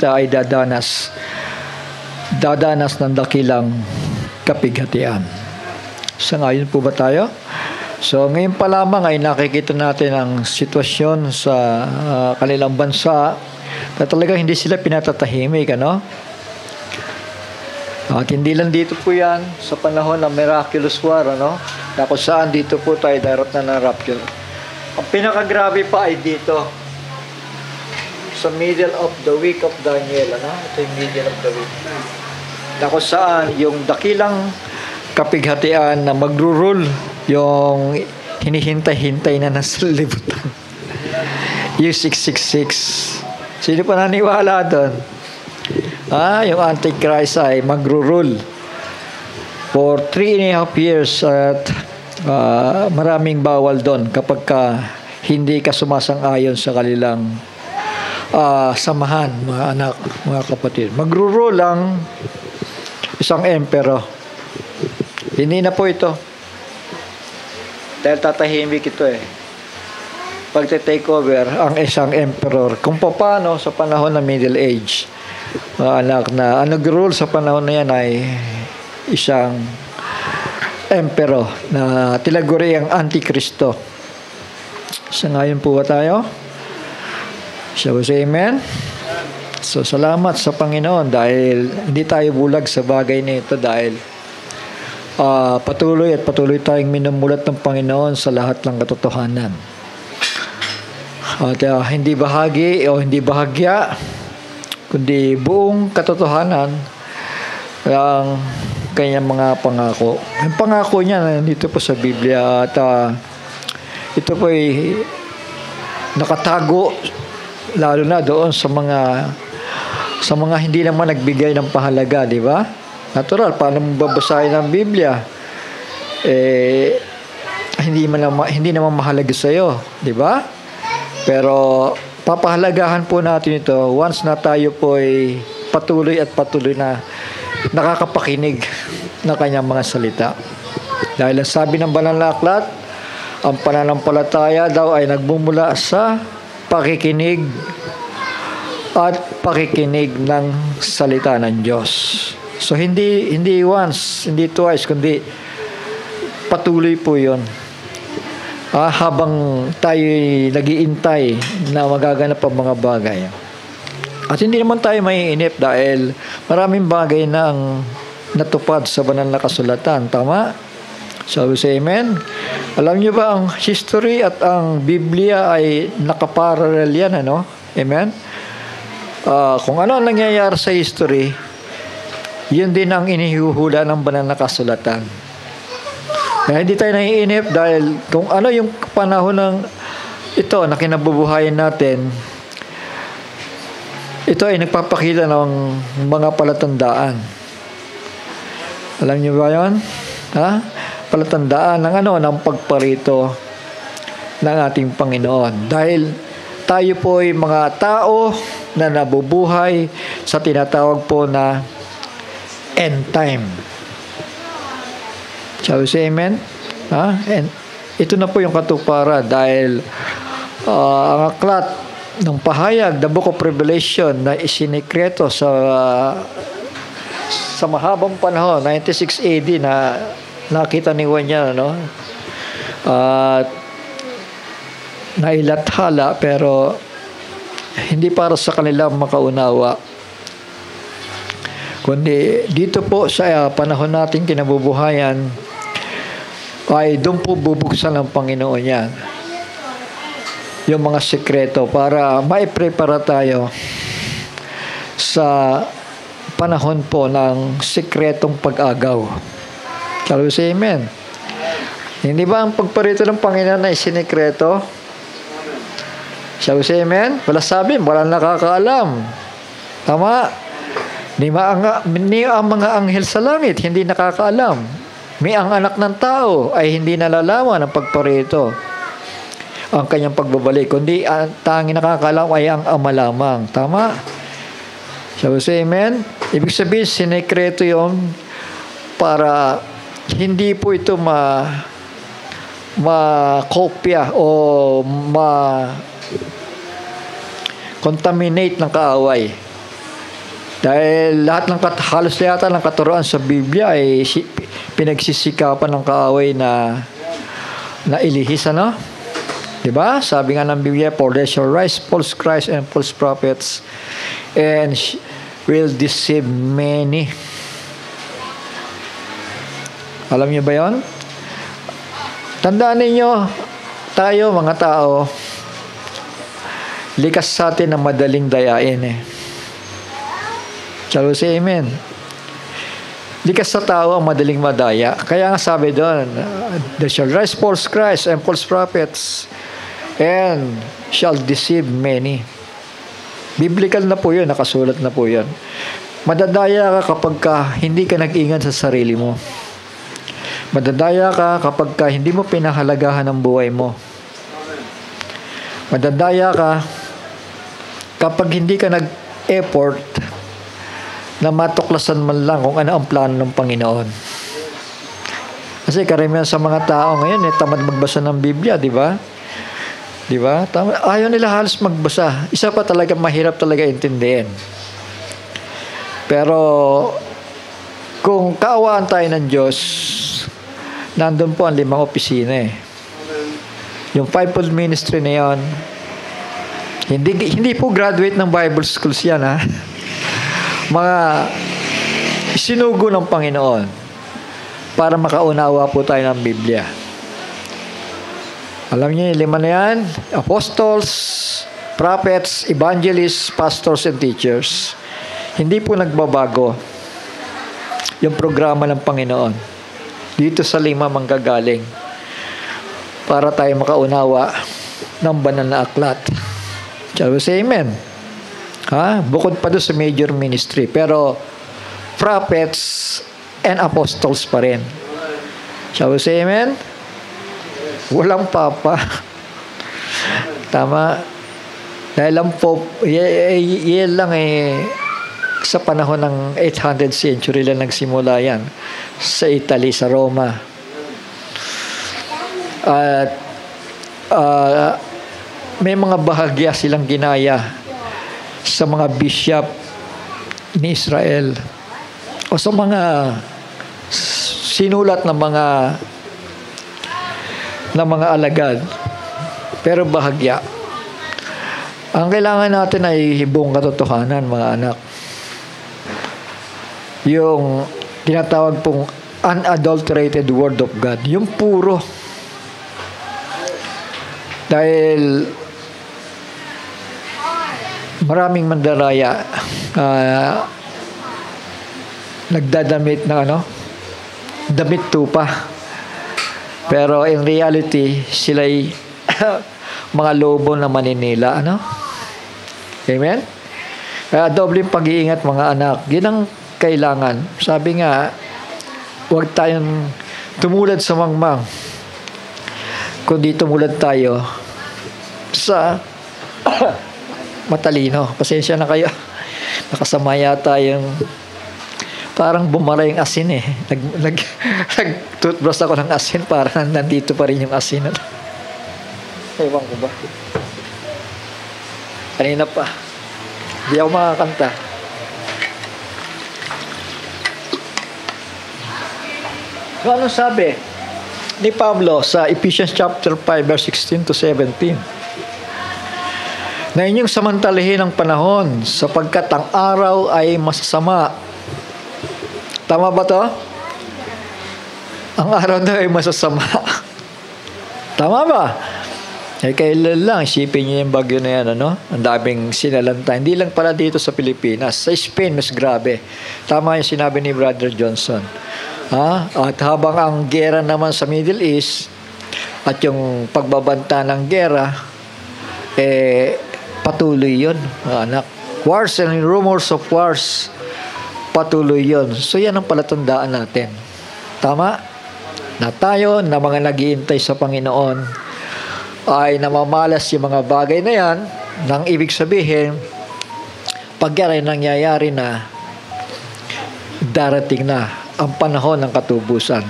ay dadanas ng dakilang kapighatian. Sangayon po ba tayo? So ngayon pa lamang ay nakikita natin ang sitwasyon sa kanilang bansa na talagang hindi sila pinatatahimik, ano? At hindi lang dito po yan sa panahon ng miraculous war, ano? Na kung saan dito po tayo darat na ng rapture. Ang pinakagrabe pa ay dito sa middle of the week of Daniel, ano? Ito yung middle of the week. Na kung saan yung dakilang kapighatian na magro-rule yung hinihintay-hintay na nasa libutan. Yung 666. Sino pa naniwala doon? Yung Antichrist ay magro-rule for 3.5 years at maraming bawal doon kapag hindi ka sumasang-ayon sa kanilang samahan, mga anak, mga kapatid. Magro-rule ang isang emperor. Hindi na po ito. Dahil tatahimik ito pagte-take over ang isang emperor. Kung paano sa panahon ng Middle Age, mga anak, na ang nag-rule sa panahon na yan ay isang emperor na tinaguri ang Antikristo. So ngayon po ba tayo? Shall we say amen? So salamat sa Panginoon dahil hindi tayo bulag sa bagay na ito dahil patuloy tayong minumulat ng Panginoon sa lahat ng katotohanan. At hindi bahagi o hindi bahagya, kundi buong katotohanan ang kanyang mga pangako. Ang pangako niya nandito po sa Biblia at ito po ay nakatago lalo na doon sa mga hindi naman nagbigay ng pahalaga, di ba? Natural, paano mo babasahin ang Biblia? Hindi naman mahalaga sa iyo, di ba? Pero papahalagahan po natin ito once na tayo po ay patuloy na nakakapakinig ng kanyang mga salita. Dahil ang sabi ng Banal na Aklat, ang pananampalataya daw ay nagmumula sa pakikinig ng salita ng Diyos. So hindi once, hindi twice, kundi patuloy po 'yon. Habang tayo nag-iintay na magaganap ang mga bagay. At hindi naman tayo maiinip dahil maraming bagay na ang natupad sa banal na kasulatan. Tama? Shall we say amen? Alam niyo ba ang history at ang Biblia ay nakaparallel yan, ano? Amen? Kung ano ang nangyayari sa history, yun din ang inihuhula ng banal na kasulatan. Kaya hindi tayo naiinip dahil kung ano yung panahon ng ito na kinabubuhayan natin, ito ay nagpapakita ng mga palatandaan. Alam niyo ba yun? Palatandaan ng pagparito ng ating Panginoon. Dahil tayo po ay mga tao na nabubuhay sa tinatawag po na end time. Shall we say amen? And ito na po yung katuparan dahil ang aklat ng pahayag, the book of Revelation na isinikreto sa mahabang panahon, 96 AD na nakita ni Juan yan, ano? At nailathala pero hindi para sa kanila makaunawa. Kundi dito po sa panahon natin kinabubuhayan ay doon po bubuksan ng Panginoon yan. Yung mga sekreto para maiprepara tayo sa panahon po ng sekretong pag-agaw. Shall we say amen? Hindi ba ang pagparito ng Panginoon ay sinikreto? Shall we say amen? Wala sabi, wala nakakaalam. Tama? Ni ang mga anghel sa langit, hindi nakakaalam. Ni ang anak ng tao ay hindi nalalaman ang pagparito, ang kanyang pagbabalik. Kundi ang tanging nakakaalam ay ang Ama lamang. Tama? Shall we say amen? Ibig sabihin, sinikreto yun para hindi po ito ma-kopya o ma-contaminate ng kaaway. Dahil lahat ng halos yata ng katuruan sa Biblia ay pinagsisikapan ng kaaway na ilihis, ano? Diba? Sabi nga ng Biblia, for there shall rise false Christ and false prophets and will deceive many. Alam niyo ba yon? Tandaan ninyo, tayo mga tao, likas sa atin na madaling dayain eh. Shall we say amen? Likas sa tao ang madaling madaya. Kaya nga sabi doon, there shall rise false Christ and false prophets and shall deceive many. Biblical na po yun, nakasulat na po yun. Madadaya ka kapag hindi ka nag-ingat sa sarili mo. Madadaya ka kapag hindi mo pinahalagahan ang buhay mo. Madadaya ka kapag hindi ka nag-effort na matuklasan man lang kung ano ang plano ng Panginoon. Kasi karamihan sa mga tao ngayon, tamad magbasa ng Biblia, di ba? Di ba? Ayaw nila halos magbasa. Isa pa talaga, mahirap talaga intindihin. Pero, kung kaawaan tayo ng Diyos, nandun po ang 5 opisina eh. Yung fivefold ministry na yun, hindi po graduate ng Bible schools yan, ha? Mga sinugo ng Panginoon para makaunawa po tayo ng Biblia. Alam niyo yung 5 na yan? Apostles, prophets, evangelists, pastors, and teachers. Hindi po nagbabago yung programa ng Panginoon. Dito sa 5 manggagaling para tayo makaunawa ng banal na aklat. Shall we say amen? Bukod pa doon sa major ministry. Pero prophets and apostles pa rin. Shall we say amen? Walang papa. Tama. Dahil ang Pope, yan lang sa panahon ng 800th century lang nagsimula yan. Sa Italy, sa Roma. At may mga bahagya silang ginaya sa mga bishop ni Israel o sa mga sinulat ng mga alagad. Pero bahagya. Ang kailangan natin ay buong katotohanan, mga anak. Yung tinatawag pong unadulterated word of God. Yung puro. Dahil maraming mandaraya nagdadamit ng damit tupa. Pero in reality, sila'y mga lobo na maninila. Amen? Kaya dobleng pag-iingat, mga anak. Yan ang kailangan. Sabi nga, huwag tayong tumulad sa mangmang, kundi tumulad tayo sa matalino. Pasensya na kayo. Nakasama yata yung parang bumara yung asin eh. Nag-toothbrush ako ng asin para nandito pa rin yung asin. Ewan ko ba? Kanina pa. Hindi ako makakanta. So, anong sabi ni Pablo sa Ephesians chapter 5 verse 16 to 17? Na inyong samantalahin ang panahon sapagkat ang araw ay masasama. Tama ba to? Ang araw na ay masasama. Tama ba? Kailan lang, isipin niyo yung bagyo na yan, Ang daming sinalanta. Hindi lang pala dito sa Pilipinas. Sa Spain, mas grabe. Tama yung sinabi ni Brother Johnson. At habang ang gera naman sa Middle East at yung pagbabanta ng gera, patuloy yun, mga anak. Wars and rumors of wars, patuloy yun. So yan ang palatandaan natin. Tama? Na tayo, na mga nag-iintay sa Panginoon, ay namamalas yung mga bagay na yan, nang ibig sabihin, pag yan ay nangyayari na, darating na ang panahon ng katubusan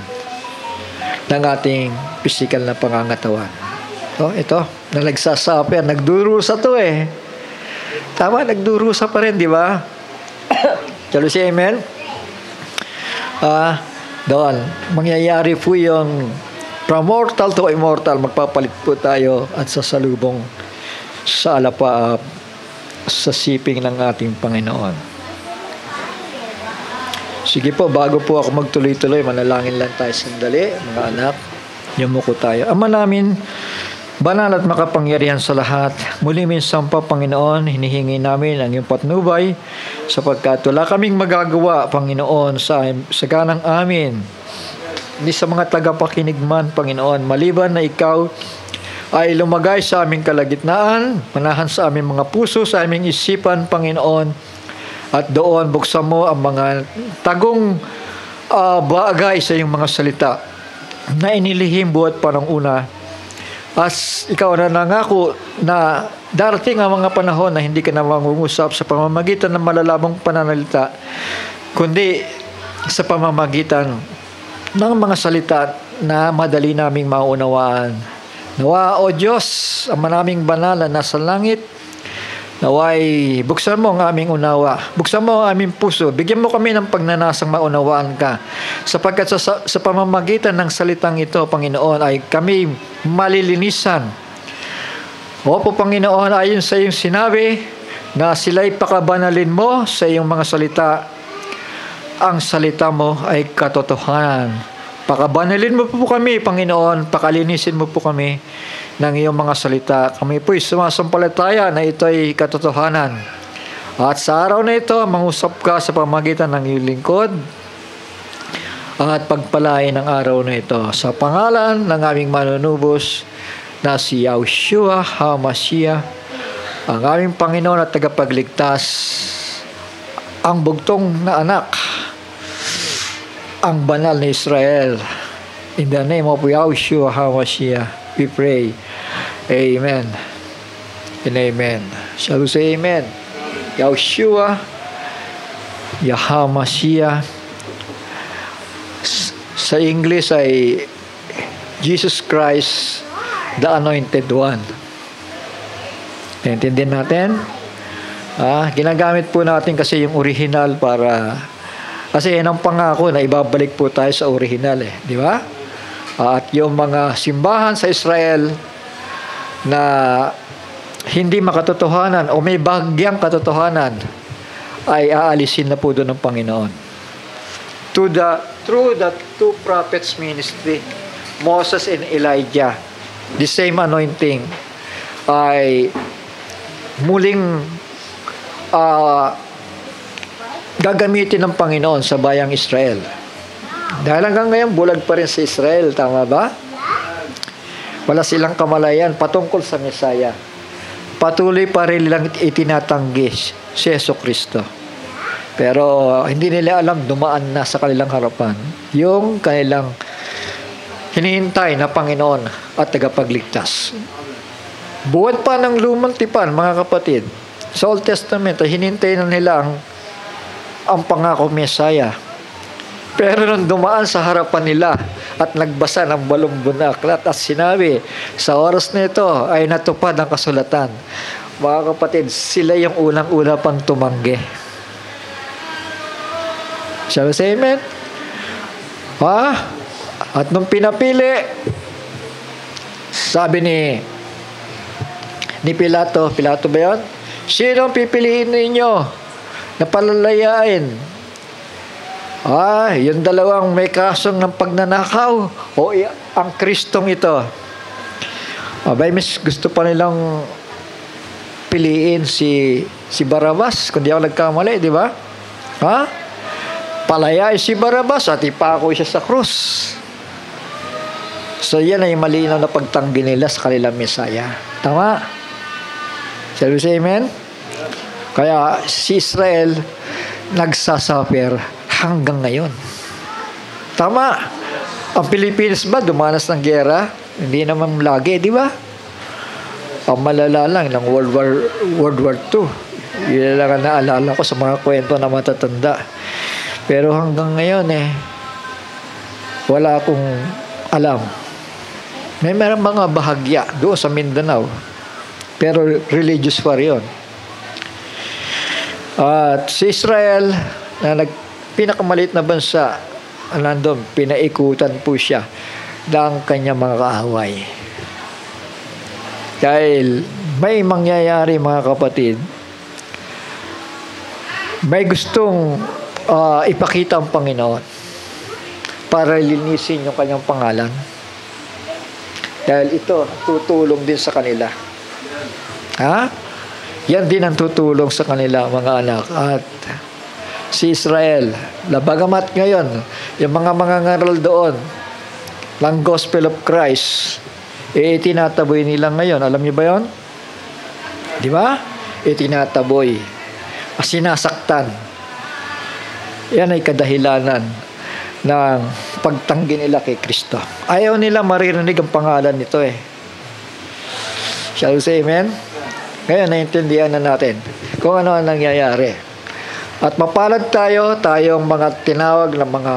ng ating physical na pangangatawan. So, ito, na nagsasaper, nagdurusa to eh. Tama, nagdurusa pa rin, di ba? Shall we say amen? Doon, mangyayari po yung from mortal to immortal, magpapalit po tayo at sasalubong sa alapaap sa siping ng ating Panginoon. Sige po, bago po ako magtuloy-tuloy, manalangin lang tayo sandali, mga anak. Yumuko tayo. Ama namin, banal at makapangyarihan sa lahat, muli minsan pa, Panginoon, hinihingi namin ang iyong patnubay sapagkat wala kaming magagawa, Panginoon, sa ganang amin. Hindi sa mga tagapakinig man, Panginoon, maliban na ikaw ay lumagay sa aming kalagitnaan, manahan sa aming mga puso, sa aming isipan, Panginoon, at doon buksan mo ang mga tagong bagay sa iyong mga salita na inilihim buhat pa ng una. As ikaw na nangako na darating ang mga panahon na hindi ka na mangungusap sa pamamagitan ng malalamang pananalita, kundi sa pamamagitan ng mga salita na madali naming maunawaan. Nawa, O Diyos, ang manaming banal na nasa langit, naway buksan mo ang aming unawa, buksan mo ang aming puso, bigyan mo kami ng pagnanasang maunawaan ka, sapagkat sa pamamagitan ng salitang ito, Panginoon, ay kami malilinisan. Opo, Panginoon, ayon sa iyong sinabi na sila'y pakabanalin mo sa iyong mga salita, ang salita mo ay katotohanan. Pakabanalin mo po kami, Panginoon, pakalinisin mo po kami ng iyong mga salita. Kami po'y sumasampalataya na ito ay katotohanan. At sa araw na ito, mangusap ka sa pamamagitan ng iyong lingkod at pagpalain ang araw na ito. Sa pangalan ng aming manunubos na si Yahshua HaMashiach, ang aming Panginoon at tagapagligtas, ang bugtong na anak, ang banal na Israel. In the name of Yahshua HaMashiach, we pray. Amen and amen. Shall we say amen? Yahshua, HaMashiach. Sa English ay Jesus Christ, the Anointed One. Naintindihan natin? Ginagamit po natin kasi yung original kasi yan ang pangako na ibabalik po tayo sa original di ba? At yung mga simbahan sa Israel na hindi makatotohanan o may bagyang katotohanan ay aalisin na po doon ng Panginoon. Through the two prophets ministry, Moses and Elijah, the same anointing ay muling gagamitin ng Panginoon sa bayang Israel. Dahil hanggang ngayon, bulag pa rin sa Israel. Tama ba? Wala silang kamalayan patungkol sa Mesaya. Patuloy pa rin lang itinatanggi si Jesucristo. Pero hindi nila alam, dumaan na sa kanilang harapan yung kanilang hinihintay na Panginoon at tagapagligtas. Buwan pa ng lumang tipan, mga kapatid, sa Old Testament, hinihintay na nila ang pangako Mesaya. Pero nung dumaan sa harapan nila at nagbasa ng 8 aklat at sinabi, sa oras na ito ay natupad ang kasulatan. Mga kapatid, sila yung unang-una pang tumanggi. Shall we say amen? At nung pinapili, sabi ni Pilato ba yun? Sino ang pipiliin ninyo na palalayain? Yung dalawang may kasong ng pagnanakaw o ang Kristong ito. Mas gusto pa nilang piliin si Barabas, kung di ako nagkamali, di ba? Palayain si Barabas at ipako siya sa krus. So yan ay malinaw na pagtanggi nila sa kanilang Mesaya. Tama? Shall we say amen? Kaya si Israel nagsasuffer hanggang ngayon. Tama. Ang Pilipinas ba dumanas ng giyera? Hindi naman lagi, di ba? Ang malala lang ng World War II. Yun lang ang naalala ko sa mga kwento na matatanda. Pero hanggang ngayon wala akong alam. May mga bahagya doon sa Mindanao. Pero religious war yun. At si Israel, na pinakamaliit na bansa, nandun, pinaikutan po siya ng kanyang mga kaaway. Dahil may mangyayari, mga kapatid, may gustong ipakita ang Panginoon para linisin yung kanyang pangalan. Dahil ito, tutulong din sa kanila. Yan din ang tutulong sa kanila, mga anak. At si Israel, bagamat ngayon, yung mga mangangaral doon ng Gospel of Christ, tinataboy nila ngayon. Alam niyo ba yon? Di ba? Tinataboy. Sinasaktan. Yan ay kadahilanan ng pagtanggi nila kay Kristo. Ayaw nila maririnig ang pangalan nito Shall we say amen? Ngayon, naiintindihan na natin kung ano ang nangyayari. At mapalad tayong mga tinawag na mga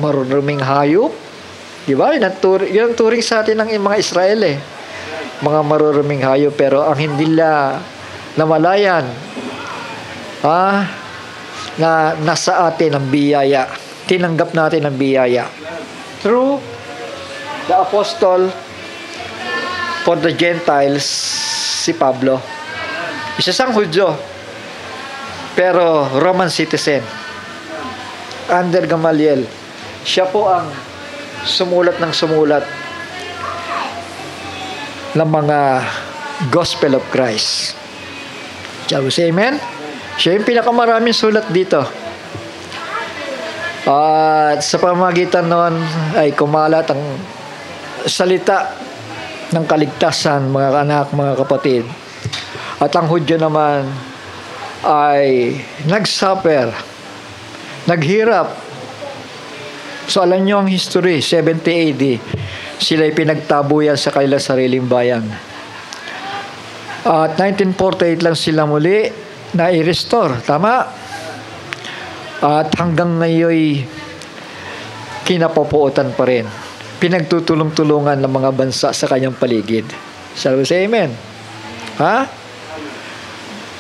maruruming hayop. Diba? Yan ang turing sa atin ng mga Israel Mga maruruming hayop, pero ang hindi nila namalayan, na nasa atin ang biyaya. Tinanggap natin ang biyaya. Through the apostle for the Gentiles, si Pablo. Isa siyang Hudyo, pero Roman citizen. Under Gamaliel. Siya po ang sumulat ng mga Gospel of Christ. Shall we say amen? Siya yung pinakamaraming sulat dito. At sa pamamagitan noon ay kumalat ang salita ng kaligtasan, mga anak, mga kapatid. At ang Hudyo naman ay nagsuffer, naghirap. So alam nyo ang history, 70 AD, sila'y pinagtabuyan sa kanilang sariling bayan. At 1948 lang sila muli na i-restore. Tama? At hanggang ngayon kinapopuotan pa rin. Pinagtutulong-tulungan ng mga bansa sa kanyang paligid. Shall we say amen?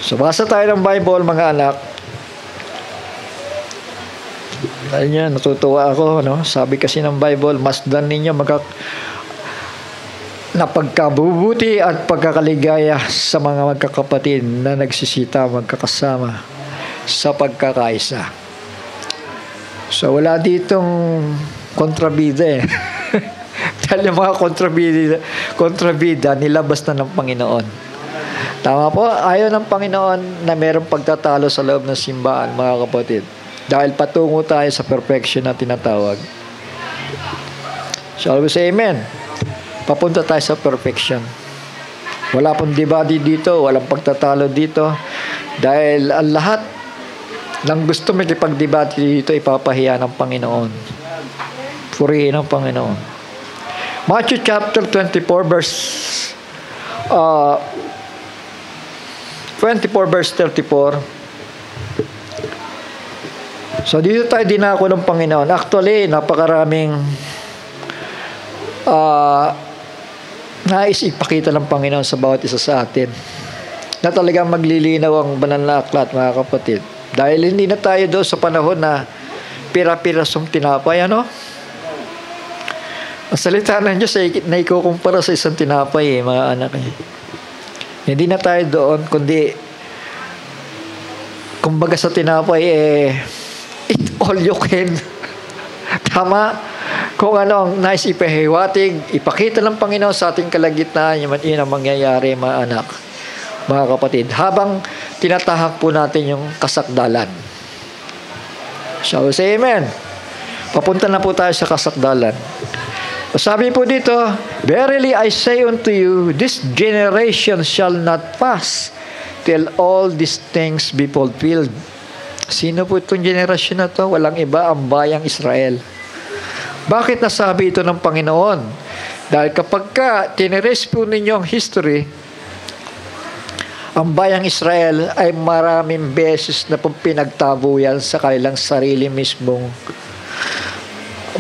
So basa tayo ng Bible, mga anak. Ayun, natutuwa ako, Sabi kasi ng Bible, masdan ninyo na pagkabubuti at pagkakaligaya sa mga magkakapatid na nagsisita magkakasama sa pagkakaisa. So wala ditong kontrabida Dahil yung mga kontrabida nilabas na ng Panginoon. Tama po, ayaw ng Panginoon na mayroong pagtatalo sa loob ng simbahan, mga kapatid. Dahil patungo tayo sa perfection na tinatawag. Shall we say amen? Papunta tayo sa perfection. Wala pong debate dito, walang pagtatalo dito. Dahil ang lahat ng gusto makipag-debate dito ipapahiya ng Panginoon. Purihin ng Panginoon. Matthew chapter 24 verse 34. So dito tayo dinako ng Panginoon. Actually, napakaraming nais ipakita ng Panginoon sa bawat isa sa atin. Na talagang maglilinaw ang banal na aklat, mga kapatid. Dahil hindi na tayo doon sa panahon na pira-pirasong tinapay, Ang salita ng Diyos ay naikukumpara sa isang tinapay, mga anak. Hindi na tayo doon, kundi kumbaga sa tinapay, eat all you can. Tama? Kung ano ang nais ipahiwatig, ipakita ng Panginoon sa ating kalagitnaan, yun ang mangyayari, mga anak, mga kapatid. Habang tinatahak po natin yung kasakdalan. Shall we say amen? Papunta na po tayo sa kasakdalan. Sabi po dito, verily I say unto you, this generation shall not pass till all these things be fulfilled. Sino po itong generation na to? Walang iba, ang bayang Israel. Bakit nasabi ito ng Panginoon? Dahil kapag tiniris po ninyo ang history, ang bayang Israel ay maraming beses na pong pinagtabuyan sa kanilang sarili mismong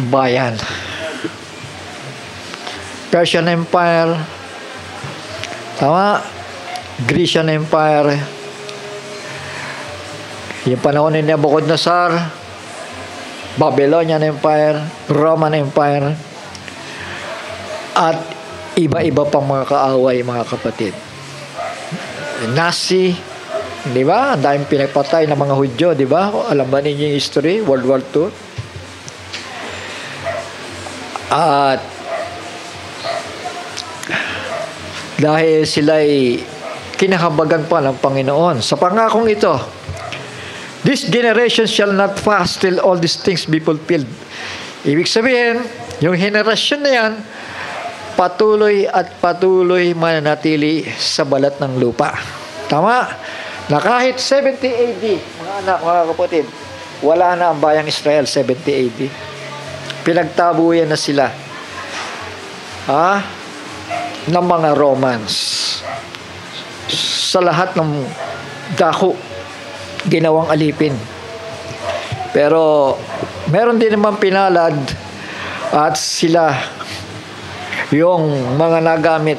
bayan. Persian Empire, tama? Grecian Empire, Yung panahon ni Nebuchadnezzar, Babylonian Empire, Roman Empire, at iba-iba pang mga kaaway, mga kapatid. Nazi, di ba? Ang daming pinagpatay ng mga Hudyo, di ba? Alam ba ninyo yung history? World War II? At dahil sila'y kinakabagan pa ng Panginoon sa pangakong ito, this generation shall not pass till all these things be fulfilled. Ibig sabihin, yung henerasyon na yan, patuloy at patuloy mananatili sa balat ng lupa. Tama? Na kahit 70 AD, mga anak, mga kapatid, wala na ang bayang Israel 70 AD. Pinagtabuyan na sila ng mga Romans. Sa lahat ng dako, ginawang alipin. Pero meron din naman pinalad at sila yung mga nagamit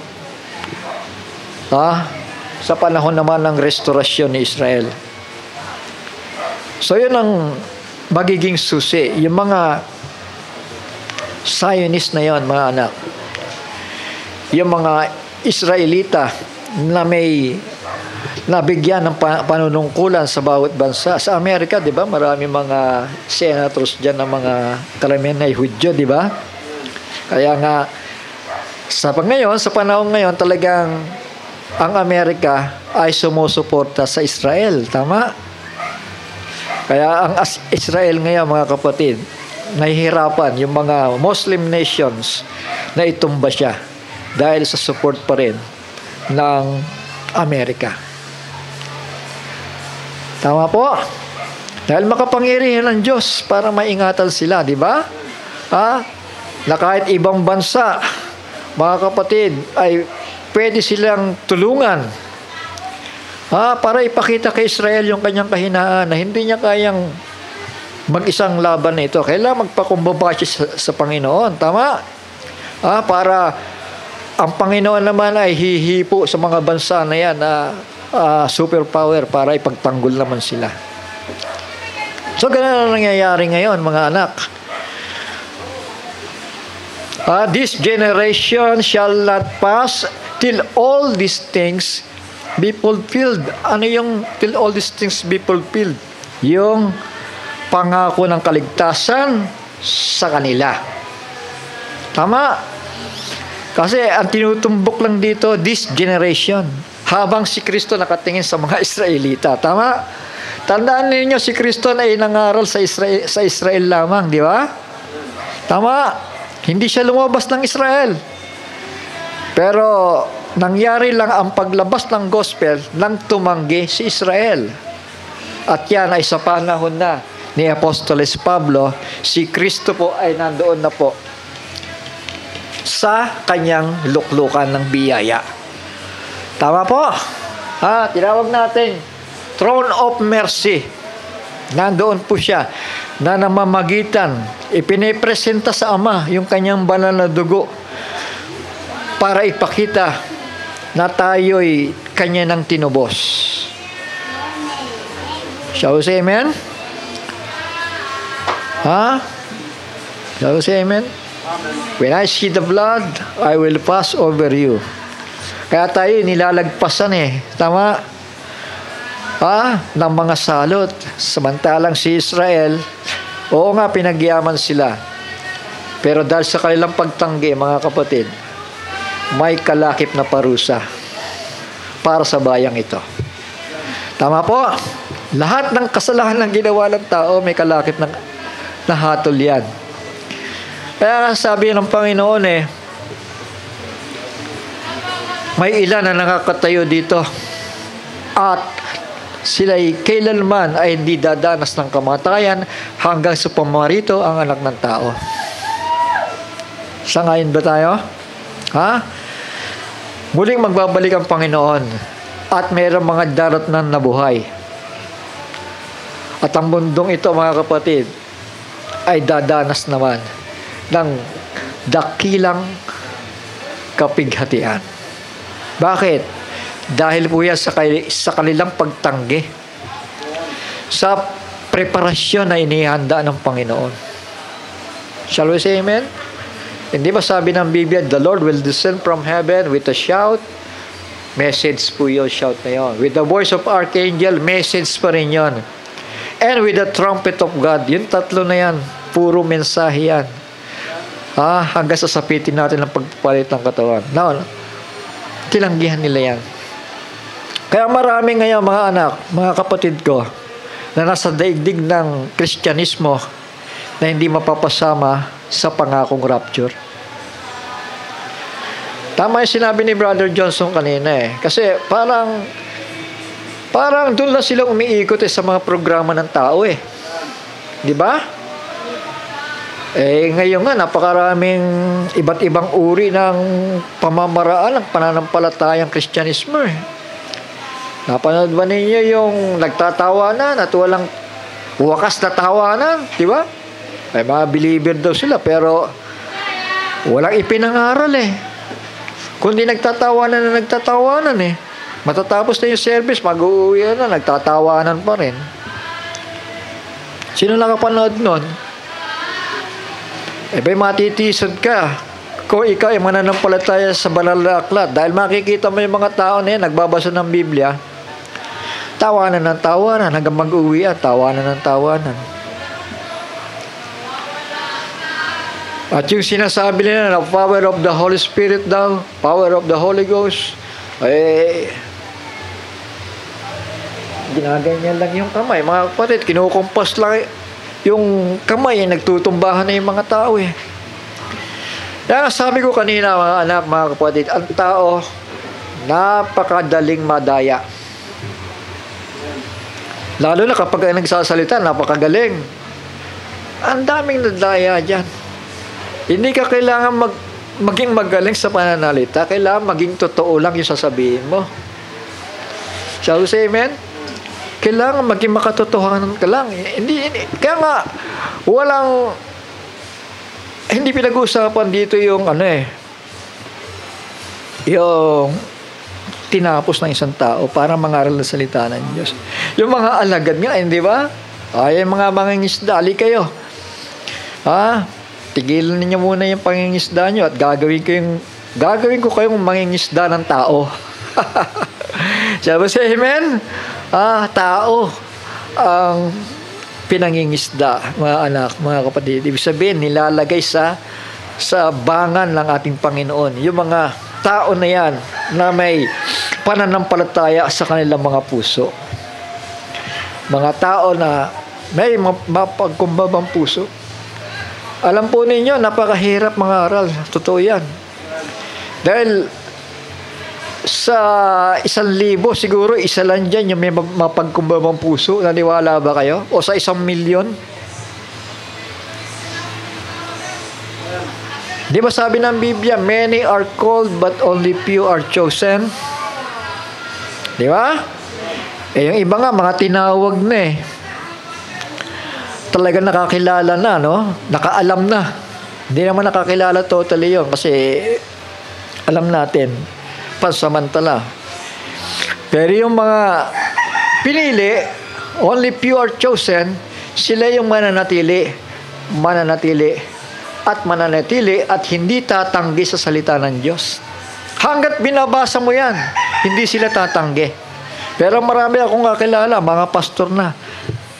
sa panahon naman ng restorasyon ni Israel. So yun ang magiging susi. Yung mga Zionist na yon, mga anak, yung mga Israelita na may nabigyan ng panunungkulan sa bawat bansa. Sa Amerika, di ba, marami mga senators dyan ng mga karamihan na Hudyo, di ba? Kaya nga, sa panahon ngayon, talagang ang Amerika ay sumusuporta sa Israel. Tama? Kaya ang Israel ngayon, mga kapatid, nahihirapan yung mga Muslim nations na itumba siya dahil sa support pa rin ng Amerika. Tama po? Dahil makapangyarihan ng Diyos para maingatan sila, di ba? Na kahit ibang bansa, mga kapatid, ay pwede silang tulungan para ipakita kay Israel yung kanyang kahinaan na hindi niya kayang mag-isang laban na ito. Kailangan magpakumbaba siya sa Panginoon. Tama? Para ang Panginoon naman ay hihipo sa mga bansa na yan na superpower para ipagtanggol naman sila. So, ganun ang nangyayari ngayon, mga anak. This generation shall not pass till all these things be fulfilled. Ano yung till all these things be fulfilled? Yung pangako ng kaligtasan sa kanila. Tama? Kasi ang tinutumbok lang dito, this generation, habang si Kristo nakatingin sa mga Israelita. Tama? Tandaan ninyo, si Kristo ay nangaral sa Israel lamang, di ba? Tama? Hindi siya lumabas ng Israel. Pero nangyari lang ang paglabas ng gospel nang tumanggi si Israel. At yan ay sa panahon na ni Apostoles Pablo, si Kristo po ay nandoon na po sa kanyang luklukan ng biyaya. Tama po? Tinawag natin Throne of Mercy. Nandoon po siya na namamagitan, ipinipresenta sa Ama yung kanyang banal na dugo para ipakita na tayo'y kanya nang tinubos. Shall we say amen? Shall we say amen? When I see the blood, I will pass over you. Kaya tayo nilalagpasan Tama? Ng mga salot. Samantalang si Israel, oo nga, pinagyaman sila. Pero dahil sa kanilang pagtanggi, mga kapatid, may kalakip na parusa para sa bayang ito. Tama po? Lahat ng kasalanan ng ginawa ng tao, may kalakip na nahatol yan. Kaya sabi ng Panginoon may ilan na nakakatayo dito at sila'y kailanman ay hindi dadanas ng kamatayan hanggang sa pumarito ang anak ng tao. Sangayon ba tayo? Muling magbabalik ang Panginoon at mayroong mga darat na nabuhay. At ang mundong ito, mga kapatid, ay dadanas naman ng dakilang kapighatian. Bakit? Dahil po yan sa kanilang pagtanggi sa preparasyon na inihanda ng Panginoon. Shall we say amen? Hindi ba sabi ng Biblia, the Lord will descend from heaven with a shout? Message po yun, shout na yun. With the voice of archangel, message pa rin yun. And with the trumpet of God, yung tatlo na yan, puro mensahe yan. Hanggang sasapitin natin ang pagpapalit ng katawan. Now, tilanggihan nila yan. Kaya marami ngayon mga anak, mga kapatid ko, na nasa daigdig ng Kristyanismo na hindi mapapasama sa pangakong rapture. Tama yung sinabi ni Brother Johnson kanina eh. Kasi parang doon lang sila umiikot sa mga programa ng tao eh. Di ba? Ngayon nga, napakaraming iba't ibang uri ng pamamaraan ng pananampalatayang Kristyanismo eh. Napanood ba ninyo yung nagtatawanan at walang wakas na tawanan? Di ba? May mga believer daw sila pero walang ipinangaral eh. Kundi nagtatawanan na nagtatawanan eh. Matatapos na yung service, mag-uwi na, nagtatawanan pa rin. Sino nakapanood nun? Ba'y matitisod ka kung ikaw ay mananampalataya sa banal na aklat. Dahil makikita mo yung mga tao na yan, nagbabasa ng Biblia, tawanan ng tawanan, hanggang mag-uwi at tawanan ng tawanan. At yung sinasabi nila na power of the Holy Spirit daw, power of the Holy Ghost, ginaganyan lang yung kamay. Mga kapatid, kinukumpas lang yung kamay, nagtutumbahan na yung mga tao eh. Kaya sabi ko kanina mga anak, mga kapatid, ang tao, napakadaling madaya. Lalo na kapag nagsasalita, napakagaling. Ang daming nadaya dyan. Hindi ka kailangan maging magaling sa pananalita. Kailangan maging totoo lang yung sasabihin mo. Shall we say amen? Kailangan maging makatotohanan ka lang. Kaya nga, hindi pinag-uusapan dito yung yung tinapos ng isang tao para mangaral na salita ng Diyos. Yung mga alagad nga, hindi ba? Yung mga mangingisda, ali kayo. Tigilan ninyo muna yung pangingisda nyo at gagawin ko kayong mangingisda ng tao. Shall we say amen? Tao ang pinangingisda, mga anak, mga kapatid. Ibig sabihin, nilalagay sa bangan ng ating Panginoon. Yung mga tao na yan na may pananampalataya sa kanilang mga puso. Mga tao na may mapagkumbabang puso. Alam po ninyo, napakahirap mangaral. Totoo yan. Dahil sa 1,000, siguro isa lang dyan yung may mapagkumbabang puso. Naniwala ba kayo? O sa 1,000,000? Di ba sabi ng Biblia, many are called but only few are chosen? Di ba? Yung iba nga, mga tinawag na eh. Talagang nakakilala na, no? Nakaalam na. Hindi naman nakakilala totally yun kasi alam natin, pansamantala. Pero yung mga pinili, only few are chosen, sila yung mananatili at hindi tatanggi sa salita ng Diyos. Hanggat binabasa mo yan, hindi sila tatanggi. Pero marami akong kakilala, mga pastor na.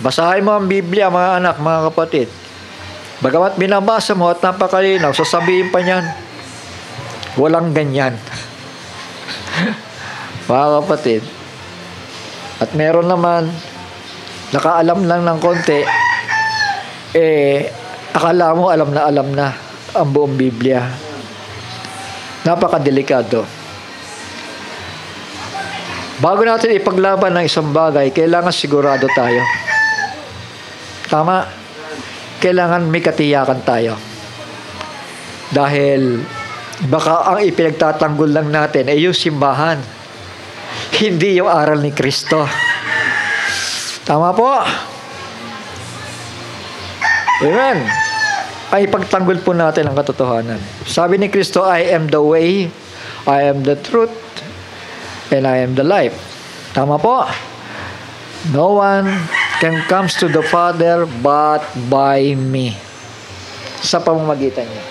Basahin mo ang Biblia, mga anak, mga kapatid. Bagamat binabasa mo at napakalinaw, sasabihin pa niyan, walang ganyan. Mga kapatid. At meron naman, nakaalam lang ng konti, akala mo alam na ang buong Biblia. Napakadelikado. Bago natin ipaglaban ng isang bagay, kailangan sigurado tayo. Tama? Kailangan may katiyakan tayo. Dahil baka ang ipinagtatanggol lang natin ay yung simbahan. Hindi yung aral ni Kristo. Tama po? Amen. Ay ipagtanggol po natin ang katotohanan. Sabi ni Kristo, I am the way, I am the truth, and I am the life. Tama po? No one can comes to the Father but by me. Sa pamamagitan niya.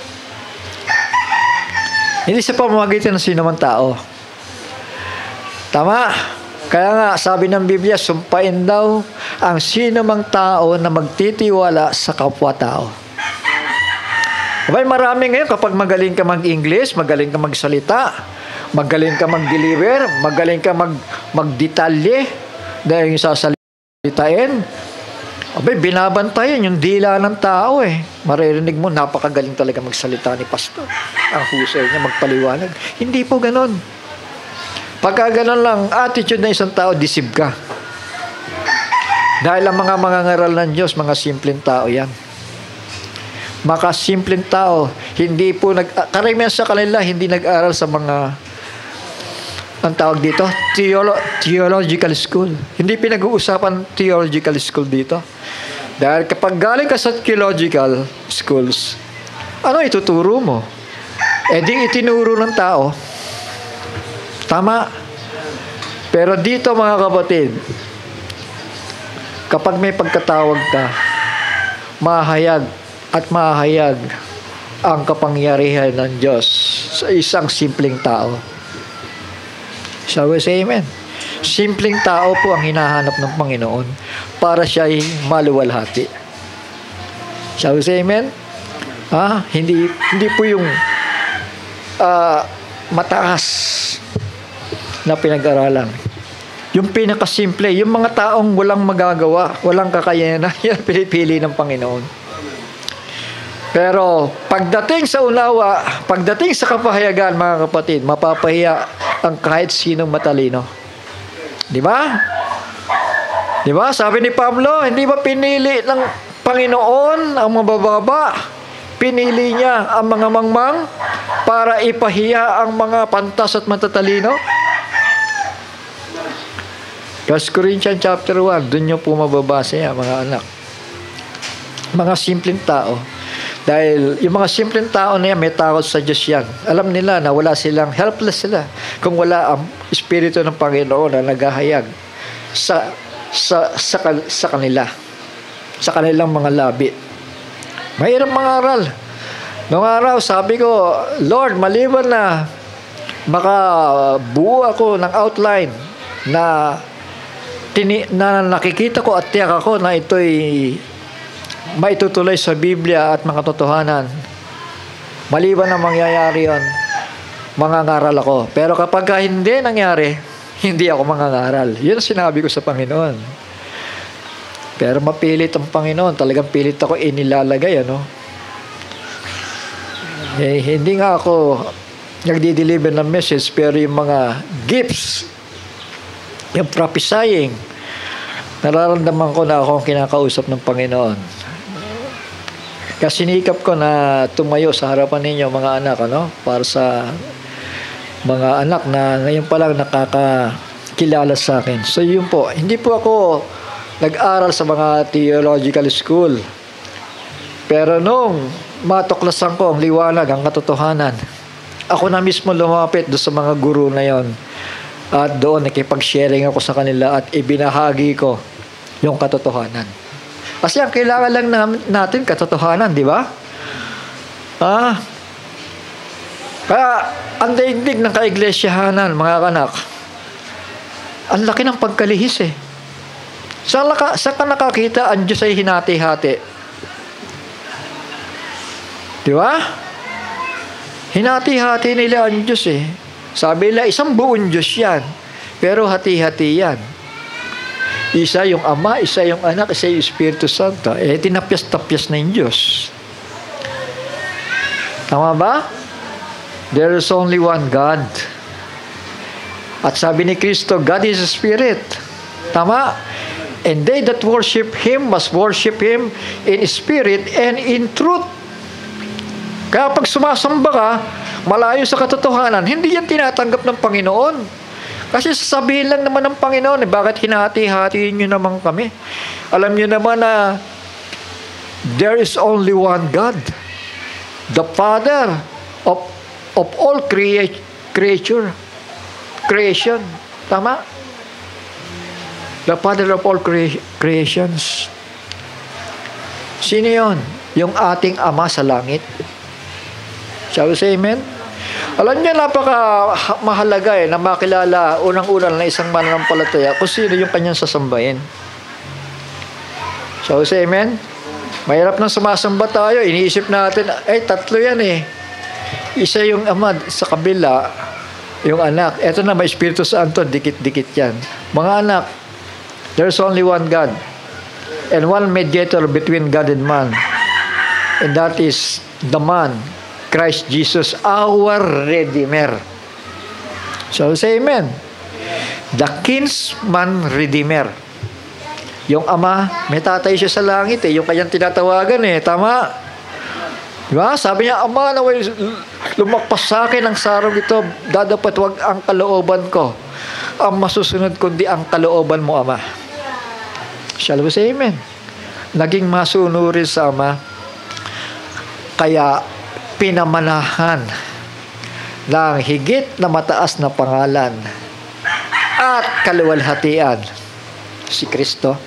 Hindi sa pamamagitan ng sino man tao. Tama? Kaya nga, sabi ng Biblia, sumpain daw ang sino mang tao na magtitiwala sa kapwa-tao. Abay, marami ngayon kapag magaling ka mag-English, magaling ka magsalita, magaling ka mag-deliver, magaling ka magdetalye dahil yung sasalitain. Abay, binabantayan yung dila ng tao eh. Maririnig mo, napakagaling talaga magsalita ni pastor. Ang husay niya magpaliwanag. Hindi po ganon. Pagka ganon lang, attitude ng isang tao, deceive ka. Dahil ang mga mangangaral ng Diyos, mga simpleng tao yan. Mga simpleng tao, hindi po karamihan sa kanila, hindi nag-aral sa mga, ang tawag dito, theological school. Hindi pinag-uusapan theological school dito. Dahil kapag galing ka sa theological schools, ano ituturo mo? Di itinuro ng tao. Tama. Pero dito mga kapatid, kapag may pagkatawag ka, mahayag at mahayag ang kapangyarihan ng Diyos sa isang simpleng tao. Shall we say amen? Simpleng tao po ang hinahanap ng Panginoon para siya ay maluwalhati. Shall we say amen? Hindi po yung mataas na pinag-aralan. Yung pinakasimple, yung mga taong walang magagawa, walang kakayanan, yan pinipili ng Panginoon. Pero pagdating sa unawa, pagdating sa kapahayagan, mga kapatid, mapapahiya ang kahit sinong matalino. Di ba? Di ba? Sabi ni Pablo, hindi ba pinili ng Panginoon ang mabababa? Pinili niya ang mga mangmang para ipahiya ang mga pantas at matatalino? 1 Corinthians chapter 1, doon nyo po mababasa yan, mga anak. Mga simpleng tao. Dahil yung mga simpleng tao na yan, may takot sa Diyos yan. Alam nila na wala silang, helpless sila. Kung wala ang Espiritu ng Panginoon na naghahayag sa kanila. Sa kanilang mga labi. Mahirap mangaral. Noong araw, sabi ko, Lord, maliban na makabuo ako ng outline na nakikita ko at tiyak ako na ito'y maitutuloy sa Biblia at mga totohanan. Maliban na mangyayari yon, mangangaral ako. Pero kapag hindi nangyari, hindi ako mangangaral. Yun ang sinabi ko sa Panginoon. Pero mapilit ang Panginoon. Talagang pilit ako inilalagay, hindi nga ako nagdi-deliver ng message, pero yung mga gifts, yung prophesying, nararamdaman ko na ako ang kinakausap ng Panginoon. Kasi sinikap ko na tumayo sa harapan ninyo, mga anak, para sa mga anak na ngayon pa lang nakakakilala sa akin. So yun po, hindi po ako nag-aral sa mga theological school. Pero nung matuklasan ko ang liwanag, ang katotohanan, ako na mismo lumapit doon sa mga guru na yon. At doon nakipag-sharing ako sa kanila at ibinahagi ko yung katotohanan. Kasi ang kailangan lang natin katotohanan, di ba? Kaya ang daigdig ng kaiglesia-hanan, mga kanak, ang laki ng pagkalihis eh. Saan ka nakakita ang Diyos ay hinati-hati? Di ba? Hinati-hati nila ang Diyos eh. Sabi nila, isang buong Diyos yan. Pero hati-hati yan. Isa yung Ama, isa yung Anak, isa yung Espiritu Santo. Tinapyas-tapyas na yung Diyos. Tama ba? There is only one God. At sabi ni Kristo, God is a Spirit. Tama? And they that worship Him must worship Him in spirit and in truth. Kaya pag sumasamba ka, malayo sa katotohanan, hindi yan tinatanggap ng Panginoon. Kasi sasabihin lang naman ng Panginoon, bakit hinati-hatiin nyo naman kami? Alam nyo naman na there is only one God. The Father of all creation. Tama? The Father of all creations. Sino yun? Yung ating Ama sa langit. Shall we say amen? Alam niyo, napaka mahalaga na makilala unang-una na isang mananampalataya kung sino yung kanyang sasambahin. Shall we say amen? Mahirap nang sumasamba tayo. Iniisip natin, tatlo yan eh. Isa yung Ama sa kabila, yung anak. Eto na, may Espiritu Santo, dikit-dikit yan. Mga anak, there's only one God. And one mediator between God and man. And that is the man, Christ Jesus, our Redeemer. So say amen. The kinsman Redeemer. Yung Ama, may tatay siya sa langit eh. Yung kanyang tinatawagan eh. Tama? Diba? Sabi niya, Ama, naway lumakpas sa akin ang sarong ito. Dapat wag ang kalooban ko ang masusunod kundi ang kalooban mo, Ama. Shall we say amen? Naging masunurin sa Ama. Kaya pinamanahan ng higit na mataas na pangalan at kaluwalhatian si Kristo.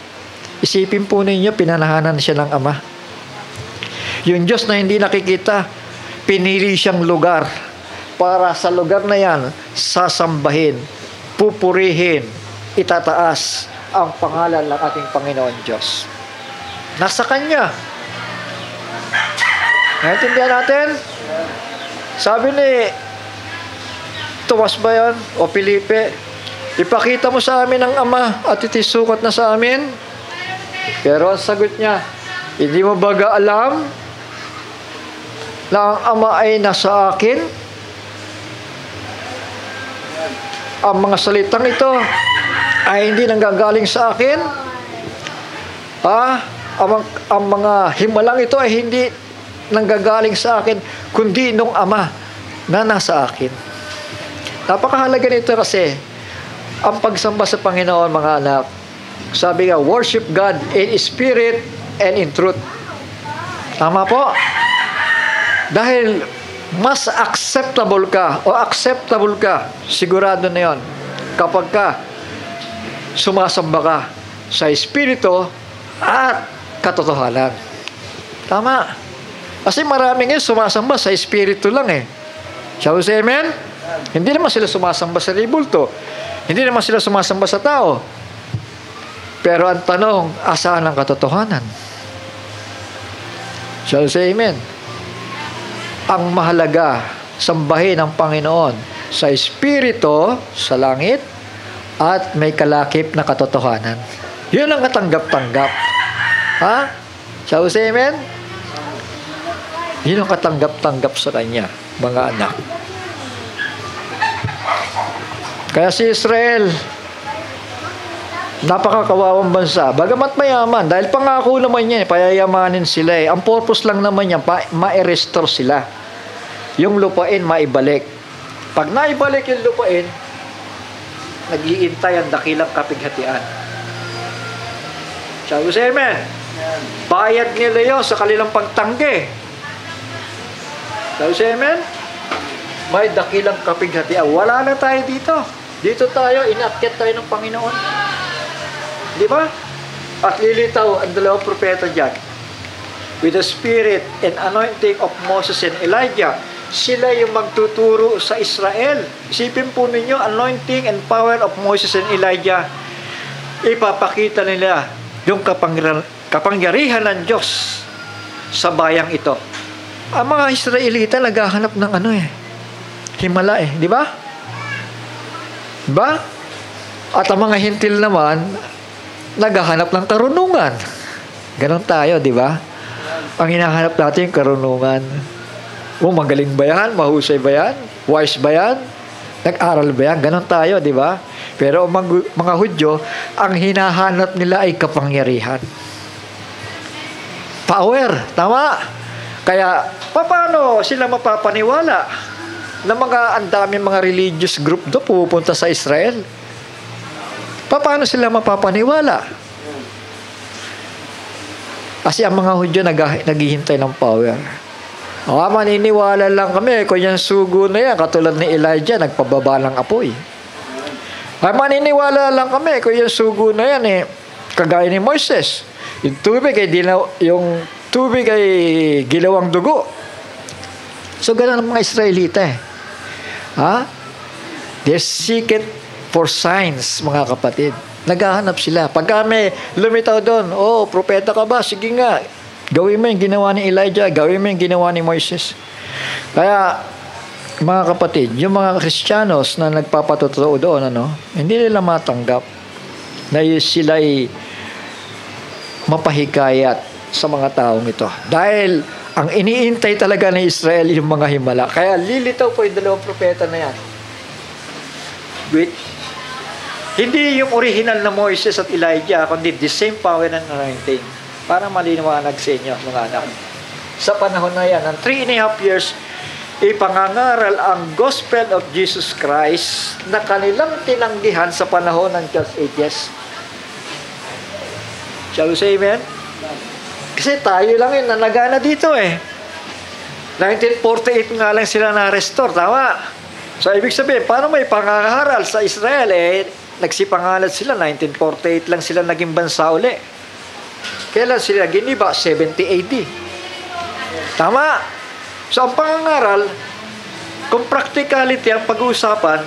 Isipin po ninyo, pinanahanan siya ng Ama. Yung Diyos na hindi nakikita, pinili siyang lugar para sa lugar na yan sasambahin, pupurihin, itataas ang pangalan ng ating Panginoon Diyos. Nasa Kanya. Naintindihan natin? Sabi ni Tomas ba yan? O Felipe, ipakita mo sa amin ang Ama at itisukat na sa amin. Pero ang sagot niya, hindi mo baga alam na ang Ama ay nasa akin? Ang mga salitang ito ay hindi nanggagaling sa akin? Ang mga himalang ito ay hindi nanggagaling sa akin, kundi nung Ama na nasa akin. Napakahalaga nito kasi ang pagsamba sa Panginoon, mga anak. Sabi nga, worship God in spirit and in truth. Tama po? Dahil mas acceptable ka, sigurado na yon kapag ka sumasamba ka sa espiritu at katotohanan. Tama? Kasi marami ngayon sumasamba sa espiritu lang eh. Shall we say amen? Hindi naman sila sumasamba sa ribulto. Hindi naman sila sumasamba sa tao. Pero ang tanong, asaan ang katotohanan? Shall we say amen? Ang mahalaga, sambahin ang Panginoon sa espiritu, sa langit, at may kalakip na katotohanan. Yun ang katanggap-tanggap. Ha? Shall we say amen? Yun ang katanggap-tanggap sa Kanya, mga anak. Kaya si Israel, napakakawawang bansa. Bagamat mayaman, dahil pangako naman niya, payayamanin sila eh. Ang purpose lang naman niya, ma-restore sila. Yung lupain, maibalik. Pag naibalik yung lupain, nag-iintay ang dakilang kapighatian. Shall we say amen? Bayad nila yun sa kanilang pagtanggi. Shall we say amen? May dakilang kapighatian. Wala na tayo dito. Dito tayo, inakyat tayo ng Panginoon. Di ba? At lilitaw ang dalawang propeta dyan. With the spirit and anointing of Moses and Elijah, sila yung magtuturo sa Israel. Isipin po ninyo, anointing and power of Moses and Elijah, ipapakita nila yung kapangyarihan ng Diyos sa bayang ito. Ang mga Israelita naghahanap ng himala eh. Di ba? Diba? At ang mga hintil naman, naghahanap ng karunungan. Ganon tayo, di ba? Ang hinahanap natin yung karunungan. Magaling ba yan? Mahusay ba yan? Wise ba yan? Nag-aral ba yan? Ganon tayo, di ba? Pero mga Hudyo, ang hinahanap nila ay kapangyarihan. Power, tama? Kaya, paano sila mapapaniwala na ang daming mga religious group do pupunta sa Israel? Paano sila mapapaniwala? Kasi ang mga Hudyo naghihintay ng power. Maniniwala lang kami kung yung sugo na yan, katulad ni Elijah, nagpababa ng apoy. Ay, maniniwala lang kami kung yung sugo na yan kagaya ni Moises. Yung tubig ay gilawang dugo. So, ganun ang mga Israelita They're seeking for signs, mga kapatid. Naghahanap sila. Pag kami lumitaw doon, propeta ka ba? Sige nga. Gawin mo yung ginawa ni Elijah. Gawin mo yung ginawa ni Moises. Kaya, mga kapatid, yung mga Kristiyanos na nagpapatotoo doon, hindi nila matanggap na sila'y mapahikayat sa mga taong ito. Dahil, ang iniintay talaga ng Israel yung mga himala. Kaya lilitaw po yung dalawang propeta na yan. Hindi yung original na Moises at Elijah, kundi the same power and anointing. Para malinawanag sa inyo, mga anak. Sa panahon na yan, ng 3.5 years, ipangangaral ang gospel of Jesus Christ na kanilang tinanggihan sa panahon ng Church Ages. Shall we say amen? Kasi tayo lang na nagana dito 1948 nga lang sila na-restore, tama? So, ibig sabihin, paano may pangangaral sa Israel? Nagsipangalan sila, 1948 lang sila naging bansa uli. Kailan sila giniba? 70 AD. Tama? So, ang pangangaral, kung practicality ang pag-uusapan,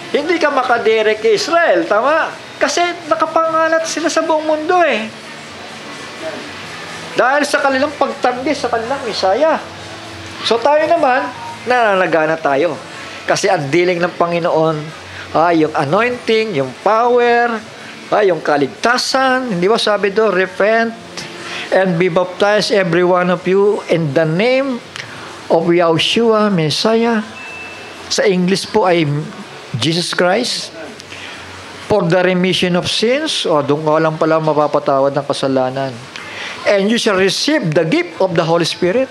hindi ka makadirect kay Israel, tama? Kasi nakapangalat sila sa buong mundo Dahil sa kanilang pagtanggi sa kanilang Misaya. So tayo naman, nananagana tayo. Kasi ang dealing ng Panginoon, yung anointing, yung power, yung kaligtasan. Hindi ba sabi doon, repent and be baptized every one of you in the name of Yahushua, Messiah. Sa English po ay Jesus Christ. For the remission of sins. Doon ka lang pala mapapatawad ng kasalanan. And you shall receive the gift of the Holy Spirit.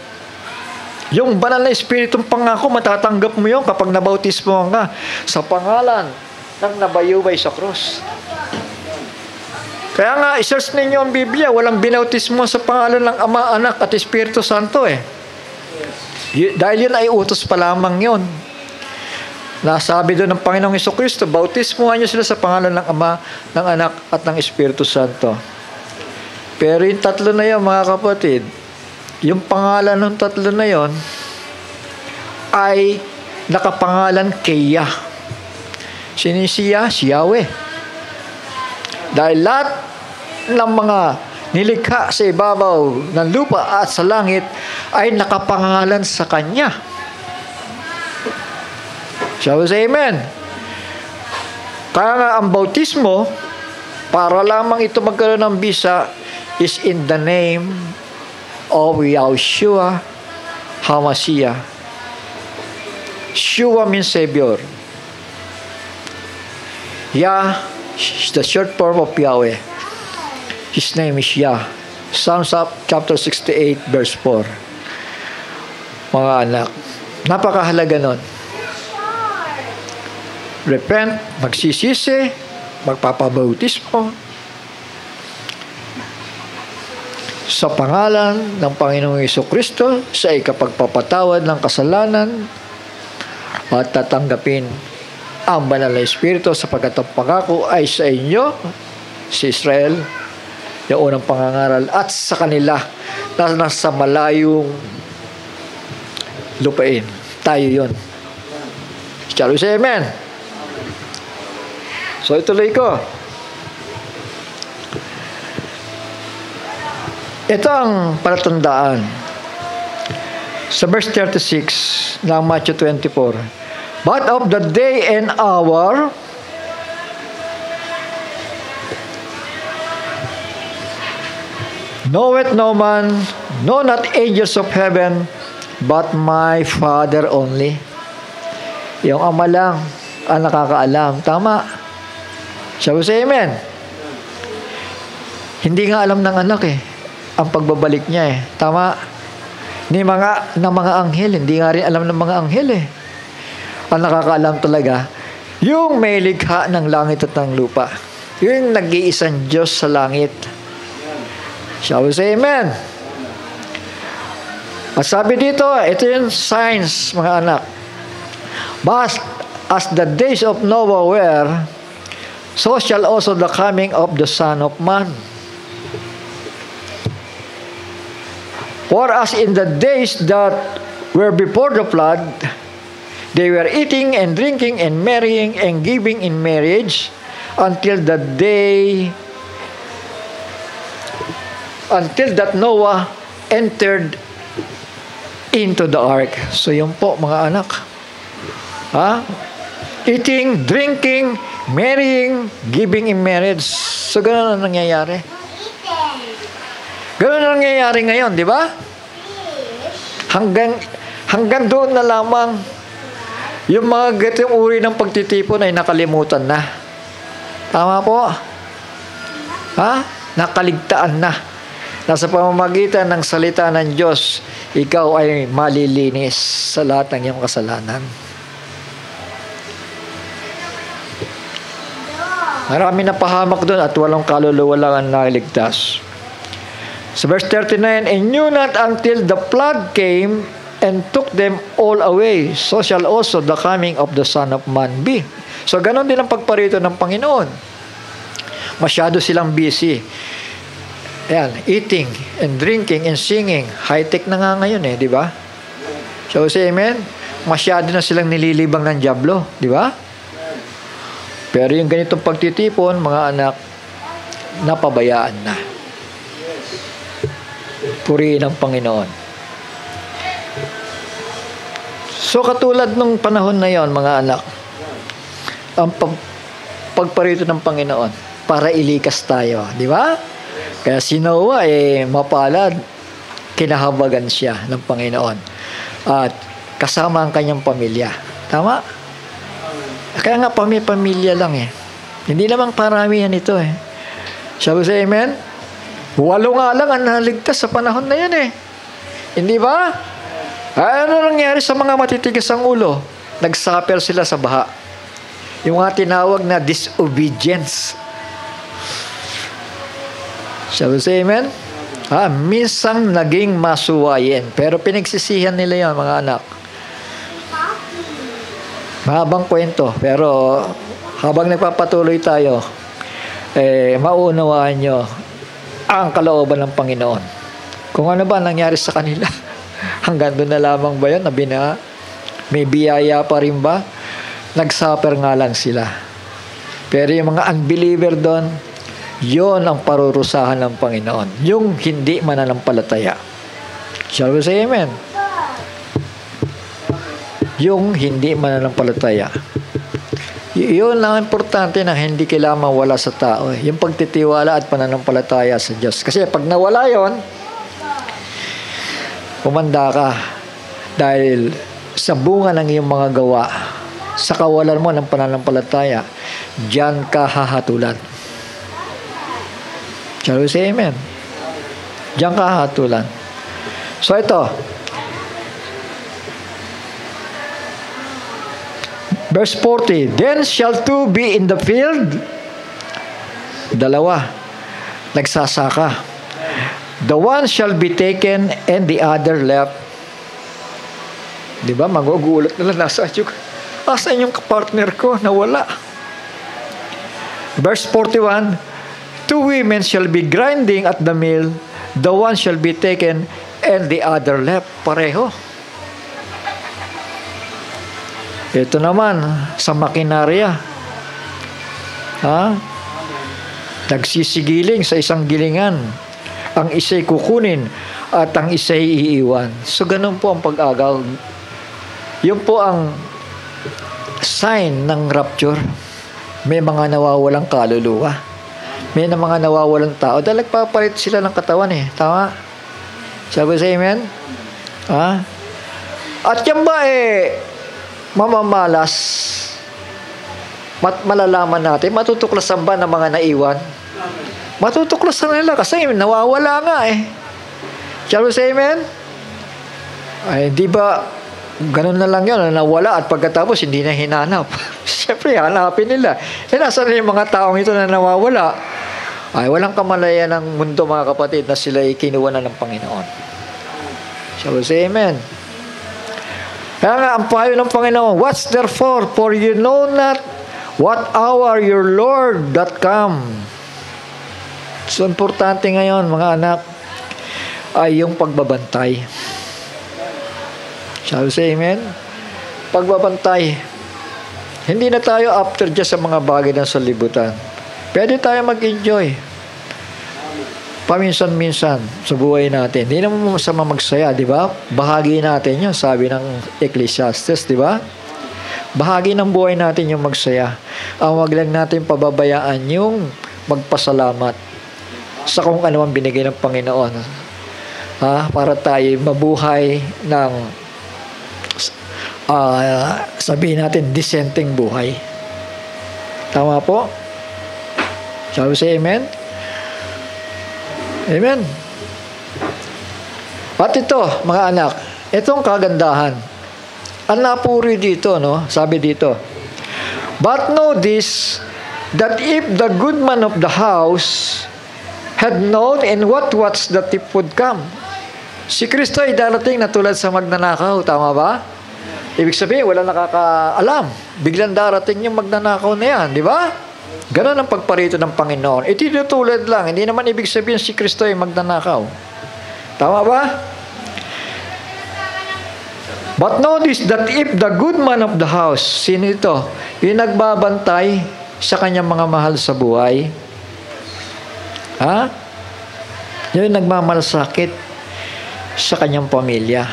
Yung banal na Espiritong pangako, matatanggap mo yun kapag nabautismo ka sa pangalan ng nabayubay sa krus. Kaya nga, i-search ninyo ang Biblia, walang binautismo sa pangalan ng Ama, Anak at Espiritu Santo Dahil yun ay utos pa lamang yun. Nasabi doon ng Panginoong Jesucristo, bautismuhan niyo sila sa pangalan ng Ama, ng Anak at ng Espiritu Santo. Pero yung tatlo na yun, mga kapatid, yung pangalan ng tatlo na yun ay nakapangalan kay Yah. Sino siya? Si Yahweh. Dahil lahat ng mga nilikha sa ibabaw ng lupa at sa langit ay nakapangalan sa Kanya. Shall we say amen? Kaya nga ang bautismo, para lamang ito magkaroon ng bisa, is in the name of Yahushua HaMashiach. Shua means Savior. Yah is the short form of Yahweh. His name is Yah. Psalms chapter 68 verse 4. Mga anak, napakahalaga nun. Repent, magsisisi, magpapabautismo, sa pangalan ng Panginoong Jesucristo sa ikapagpapatawad ng kasalanan at tatanggapin ang banal na Espiritu sapagkat ang pangako ay sa inyo, si Israel, yung unang pangangaral, at sa kanila na nasa malayong lupain. Tayo yun. Shall we say amen? So ituloy ko. Ito ang palatandaan. Sa verse 36 ng Matthew 24. But of the day and hour knoweth no man, no not angels of heaven, but my Father only. Yung Ama lang ang nakakaalam. Tama. Shall we say amen? Hindi nga alam ng anak ang pagbabalik niya Tama. Ng mga anghel, hindi nga rin alam ng mga anghel Ang nakakaalam talaga, yung may likha ng langit at ng lupa. Yung nag-iisang Diyos sa langit. Shall we say amen? At sabi dito, ito yung signs, mga anak. But as the days of Noah were, so shall also the coming of the Son of Man. For as in the days that were before the flood, they were eating and drinking and marrying and giving in marriage until that Noah entered into the ark. So yun po mga anak. Eating, drinking, marrying, giving in marriage. So ganun ang nangyayari. Ganun ang nangyayari ngayon, di ba? Hanggang doon na lamang yung mga gatong uri ng pagtitipon ay nakalimutan na. Tama po? Nakaligtaan na. Nasa pamamagitan ng salita ng Diyos, ikaw ay malilinis sa lahat ng iyong kasalanan. Marami na pahamak doon at walang kaluluwa lang ang naligtas. So verse 39, and knew not until the flood came and took them all away, so shall also the coming of the Son of Man be. So ganon din ang pagparito ng Panginoon. Masyado silang busy. Ayan, eating and drinking and singing. High-tech na nga ngayon di ba? So say amen? Masyado na silang nililibang ng dyablo, di ba? Pero yung ganitong pagtitipon, mga anak, napabayaan na. Purihin ang Panginoon. So katulad nung panahon na yon, mga anak, ang pagparito ng Panginoon para ilikas tayo, di ba? Kaya si Noah mapalad, kinahabagan siya ng Panginoon at kasama ang kanyang pamilya. Tama? Kaya nga pamilya lang Hindi namang paramihan ito Shall we say amen? 8 nga lang ang naligtas sa panahon na yan Hindi ba? Ano nangyari sa mga matitigas ang ulo? Nagsuffer sila sa baha. Yung nga tinawag na disobedience. Shall we say amen? Minsang naging masuwayin. Pero pinagsisihan nila yan, mga anak. Mahabang kwento. Pero habang nagpapatuloy tayo, maunawaan nyo ang kalooban ng Panginoon. Kung ano ba nangyari sa kanila. Hanggang doon na lamang ba yun? May biyaya pa rin ba? Nagsuffer nga lang sila. Pero yung mga unbeliever doon, yon ang parurusahan ng Panginoon. Yung hindi mananampalataya. Shall we say amen? Yung hindi mananampalataya. Yun lang importante na hindi kailangan mawala sa tao. Yung pagtitiwala at pananampalataya sa Diyos. Kasi pag nawala yon, umanda ka dahil sa bunga ng iyong mga gawa, sa kawalan mo ng pananampalataya, diyan ka hahatulan. Shall we say amen? Diyan ka hahatulan. So ito, verse 40, then shall two be in the field, dalawa, nagsasaka. The one shall be taken and the other left. Di ba? Magugulat na lang. Nasaan yung kapartner ko? Nawala. Verse 41, two women shall be grinding at the mill. The one shall be taken and the other left. Pareho. Ito naman, sa makinarya. Nagsisigiling sa isang gilingan. Ang isa'y kukunin at ang isa'y iiwan. So, ganun po ang pag-agaw. Yun po ang sign ng rapture. May mga nawawalang kaluluwa. May mga nawawalang tao. Dahil nagpapalit sila ng katawan Tama? Sabi sa amen? At yan ba mamamalas? Malalaman natin, matutuklasan ba ng mga naiwan? Matutuklasan nila kasi nawawala nga Shall we say amen? Di ba ganun na lang yun, nawala at pagkatapos hindi na hinanap. Siyempre, hanapin nila. Nasaan yung mga taong ito na nawawala? Walang kamalayan ng mundo, mga kapatid, na sila kinuha na ng Panginoon. Shall we say amen? Kaya nga, ang payo ng Panginoon, watch therefore, for you know not What hour your Lord that come? So, importante ngayon, mga anak, ay yung pagbabantay. Shall we say amen? Pagbabantay. Hindi na tayo after just sa mga bagay ng salibutan. Pwede tayo mag-enjoy. Paminsan-minsan sa buhay natin. Hindi naman masama magsaya, di ba? Bahagi natin yun, sabi ng Ecclesiastes, di ba? Bahagi ng buhay natin yung magsaya. Ang wag lang natin pababayaan yung magpasalamat sa kung ano ang binigay ng Panginoon. Para tayo mabuhay ng sabihin natin, dissenting buhay. Tama po? Shall we say amen? Amen. At ito, mga anak, itong kagandahan. Ang napuri dito, no? Sabi dito, but know this, that if the good man of the house had known in what watch the thief would come. Si Kristo ay darating na tulad sa magnanakaw, tama ba? Ibig sabihin, wala nakakaalam. Biglang darating yung magnanakaw na yan, di ba? Ganon ang pagparito ng Panginoon. Itutulad lang, hindi naman ibig sabihin si Kristo ay magnanakaw. Tama ba? But notice that if the good man of the house, sino ito? Yung nagbabantay sa kanyang mga mahal sa buhay. Yung nagmamalasakit sa kanyang pamilya.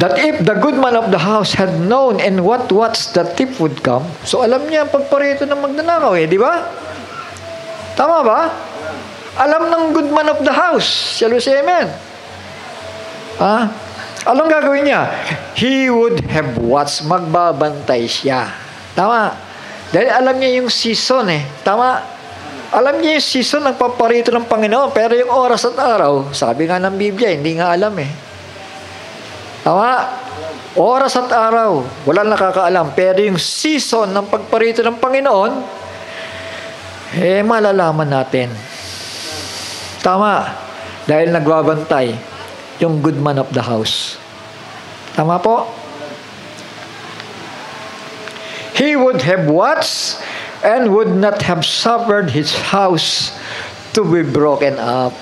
That if the good man of the house had known in what watch the thief would come. So alam niya ang pagparito ng magnanakaw di ba? Tama ba? Alam ng good man of the house. Shall we say amen? Anong gagawin niya? He would have watched. Magbabantay siya. Tama. Dahil alam niya yung season Tama. Alam niya yung season ng paparito ng Panginoon. Pero yung oras at araw, sabi nga ng Biblia, hindi nga alam Tama. Oras at araw, walang nakakaalam. Pero yung season ng pagparito ng Panginoon, malalaman natin. Tama. Dahil nagbabantay yung good man of the house. Tama po? He would have watched and would not have suffered his house to be broken up.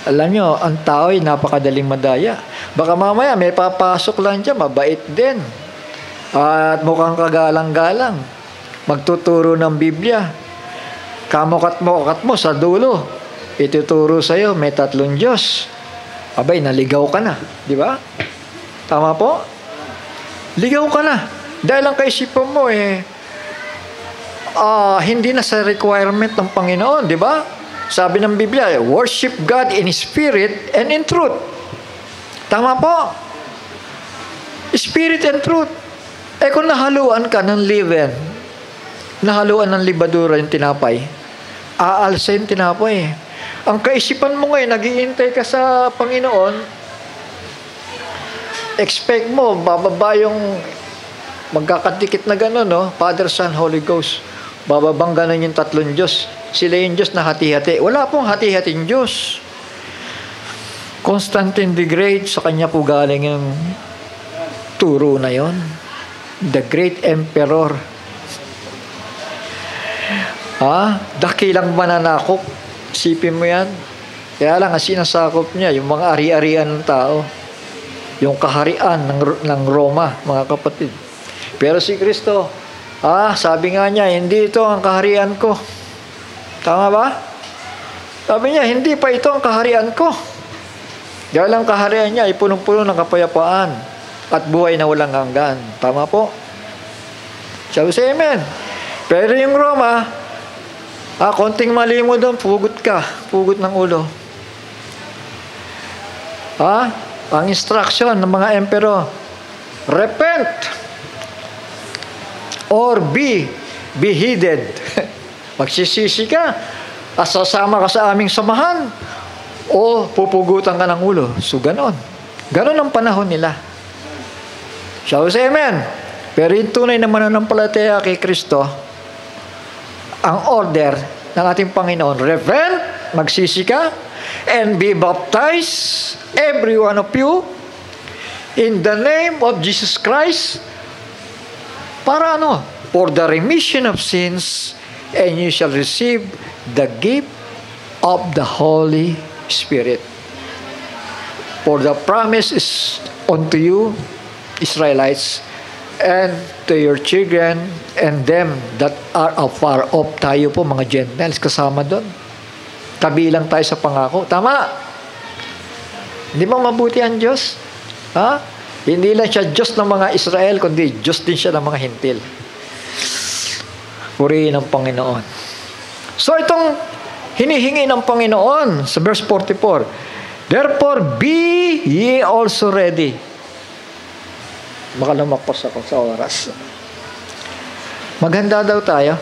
Alam nyo, ang tao ay napakadaling madaya. Baka mamaya may papasok lang dyan, mabait din. At mukhang kagalang-galang. Magtuturo ng Biblia. Kamukat mo sa dulo. Ituturo sa'yo, may 3 Diyos. Abay, naligaw ka na. Di ba? Tama po? Ligaw ka na. Dahil ang kaisipan mo hindi na sa requirement ng Panginoon. Di ba? Sabi ng Biblia, worship God in Spirit and in truth. Tama po? Spirit and truth. Kung nahaluan ka ng leaven, nahaluan ng libadura yung tinapay, aalsa yung tinapay. Ang kaisipan mo ngayon, nag-iintay ka sa Panginoon, expect mo, bababa yung magkakadikit na gano'n, Father, Son, Holy Ghost. Bababang gano'n yung 3 Diyos. Sila yung Diyos na hati-hati. Wala pong hati-hating Diyos. Constantine the Great, sa kanya po galing yung turo na yon. The Great Emperor. Dakilang mananakop. Isipin mo yan. Kaya lang, sinasakop niya, yung mga ari-arian ng tao. Yung kaharian ng Roma, mga kapatid. Pero si Kristo, sabi nga niya, hindi ito ang kaharian ko. Tama ba? Sabi niya, hindi pa ito ang kaharian ko. Dahil ang kaharian niya ay punong-puno ng kapayapaan at buhay na walang hanggan. Tama po? Shall we say amen? Pero yung Roma, konting mali mo doon, pugot ka. Pugot ng ulo. Ang instruction ng mga emperor, repent or be beheaded. Magsisisi ka, sasama ka sa aming samahan, o pupugutan ka ng ulo. So, ganon. Ganon ang panahon nila. Shall we say amen? Pero yung tunay na mananampalataya kay Kristo, ang order ng ating Panginoon, repent, magsisi ka, and be baptized, every one of you, in the name of Jesus Christ, Para ano? For the remission of sins, and you shall receive the gift of the Holy Spirit. For the promise is unto you, Israelites, and to your children, and them that are afar off. Tayo po, mga Gentiles, kasama doon. Kabilang tayo sa pangako. Tama? Hindi ba mabuti ang Diyos? Ha? Hindi lang siya Diyos ng mga Israel, kundi Diyos din siya ng mga Hintil. Purihin ang Panginoon. So itong hinihingi ng Panginoon sa verse 44, therefore be ye also ready. Baka lumagpas ako sa oras. Maghanda daw tayo.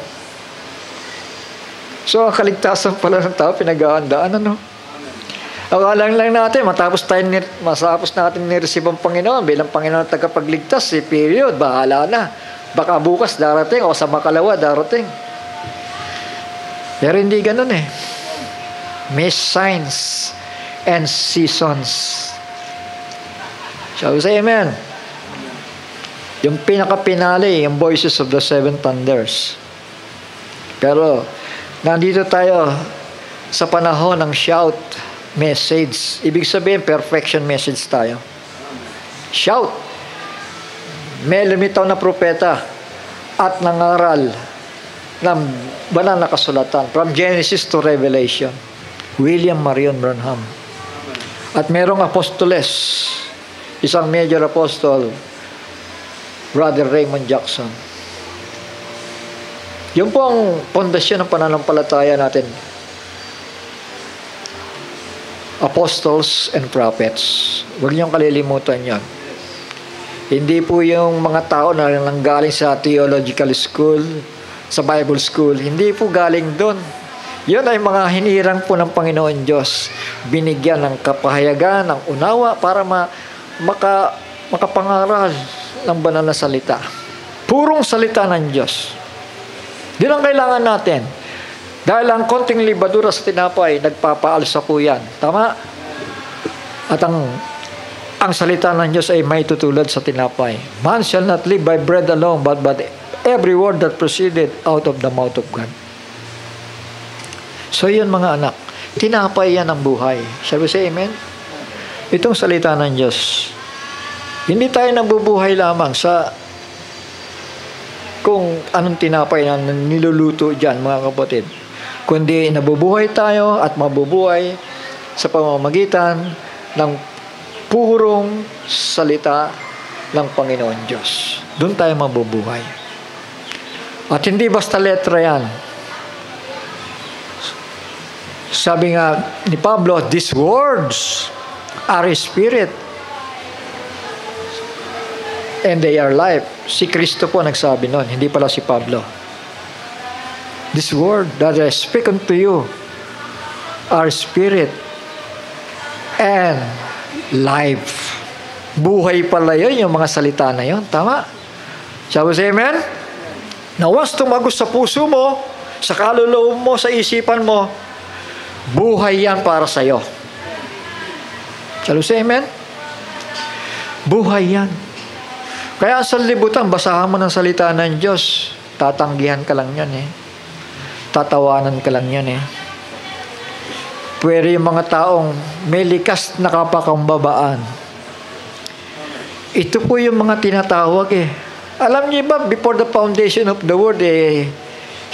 So ang kaligtasan pala ng tao pinag-aandaan, ano? Akala lang natin, matapos natin ni-receive ang Panginoon bilang Panginoon at tagapagligtas, period, bahala na. Baka bukas darating o sa makalawa darating. Pero hindi ganun eh. May signs and seasons. Shall we say amen? Yung pinaka-pinali, yung voices of the seven thunders. Pero, nandito tayo sa panahon ng shout message. Ibig sabihin, perfection message tayo. Shout. May lumitaw na propeta at nangaral ng banal na kasulatan from Genesis to Revelation. William Marion Branham. At merong apostoles, isang major apostle, Brother Raymond Jackson. Yun po ang pundasyon ng pananampalataya natin. Apostles and prophets. Huwag niyong kalilimutan yan. Hindi po yung mga tao na nanggaling sa theological school, sa Bible school, hindi po galing doon. Yun ay mga hinirang po ng Panginoon Diyos. Binigyan ng kapahayagan, ng unawa para makapangaral ng banal na salita. Purong salita ng Diyos. Yun ang kailangan natin. Dahil ang konting libadura sa tinapay, nagpapaalsa po yan. Tama? At ang salita ng Diyos ay may tutulad sa tinapay. Man shall not live by bread alone, but every word that proceeded out of the mouth of God. So yun mga anak, tinapay yan ang buhay. Shall we say amen? Itong salita ng Diyos. Hindi tayo nabubuhay lamang sa kung anong tinapay na niluluto dyan, mga kapatid. Kundi nabubuhay tayo at mabubuhay sa pamamagitan ng purong salita ng Panginoon Diyos. Doon tayo mabubuhay. At hindi basta letra yan. Sabi nga ni Pablo, these words are spirit and they are life. Si Kristo po nagsabi nun, hindi pala si Pablo. This word that I speak unto you are spirit and life. Buhay pala yun, yung mga salita na yun. Tama? Shall we say amen? Na once tumagos sa puso mo, sa kaluluwa mo, sa isipan mo, buhay yan para sa'yo. Shall we say amen? Buhay yan. Kaya sa libutan, basahan mo ng salita ng Diyos, tatanggihan ka lang yan eh. Tatawanan ka lang yan eh. Pwede yung mga taong may likas na kapakambabaan. Ito po yung mga tinatawag eh. Alam niyo ba, before the foundation of the world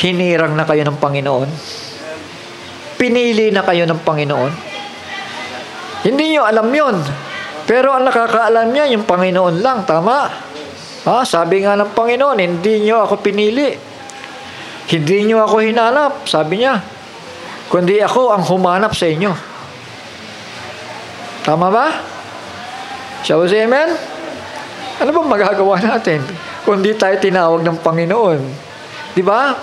hinirang na kayo ng Panginoon? Pinili na kayo ng Panginoon? Hindi niyo alam yon. Pero ang nakakaalam niya, yung Panginoon lang. Tama? Sabi nga ng Panginoon, hindi niyo ako pinili. Hindi niyo ako hinanap, sabi niya. Kundi ako ang humanap sa inyo. Tama ba? Shall we say amen? Ano ba magagawa natin? Kundi tayo tinawag ng Panginoon. Di ba?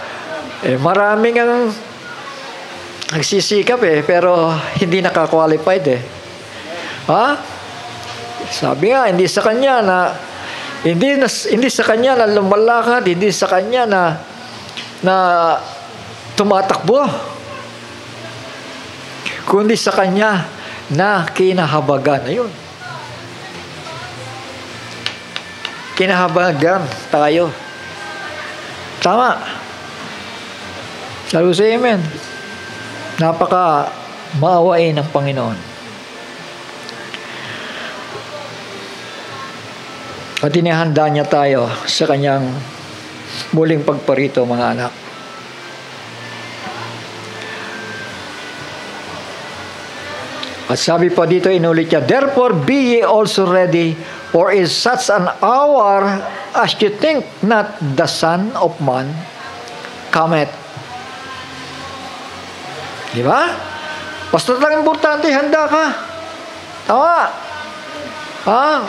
Maraming ang nagsisikap pero hindi nakakwalified Sabi nga, hindi sa kanya na hindi sa kanya na lumalakad, hindi sa kanya na tumatakbo, kundi sa kanya na kinahabagan. Ayun. Kinahabagan tayo Tama. Shall we say amen? Napaka maawain ng Panginoon. At inihanda niya tayo sa kanyang muling pagparito, mga anak. At sabi pa dito, inulit niya, therefore be ye also ready, for is such an hour as you think not the Son of Man cometh. Di ba? Basta lang importante, handa ka. Tama.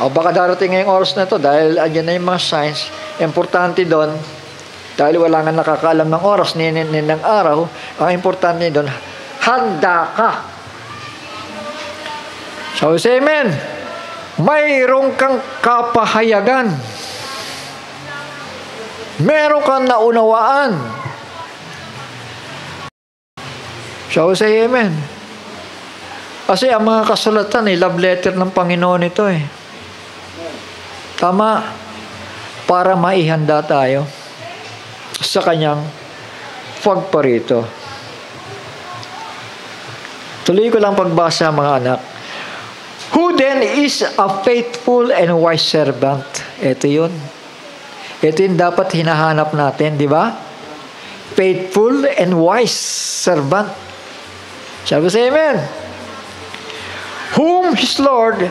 O baka darating ngayong oras na ito dahil andyan na yung mga signs. Importante doon, dahil wala nga nakakaalam ng oras ng araw, ang importante doon, handa ka. So say amen. Mayroon kang kapahayagan. Meron kang naunawaan. So say amen. Kasi ang mga kasulatan love letter ng Panginoon ito Tama. Para maihanda tayo sa kanyang pagparito. Tuloy ko lang pagbasa, mga anak. Who then is a faithful and wise servant? Ito yun. Ito yung dapat hinahanap natin, di ba? Faithful and wise servant. Shall we say amen? Whom his Lord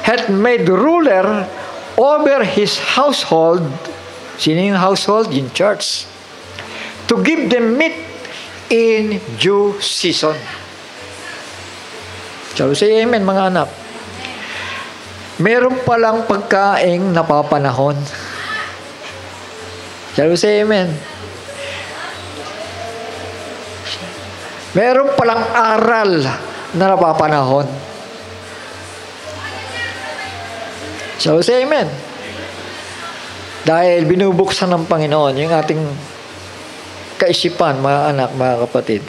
hath made ruler over his household. Sino yung household? Yung church. To give them meat in due season. Shall we say amen, mga anak? Meron palang pagkaing napapanahon. Shall we say amen? Meron palang aral na napapanahon. Shall we say amen? Dahil binubuksan ng Panginoon yung ating kaisipan, mga anak, mga kapatid,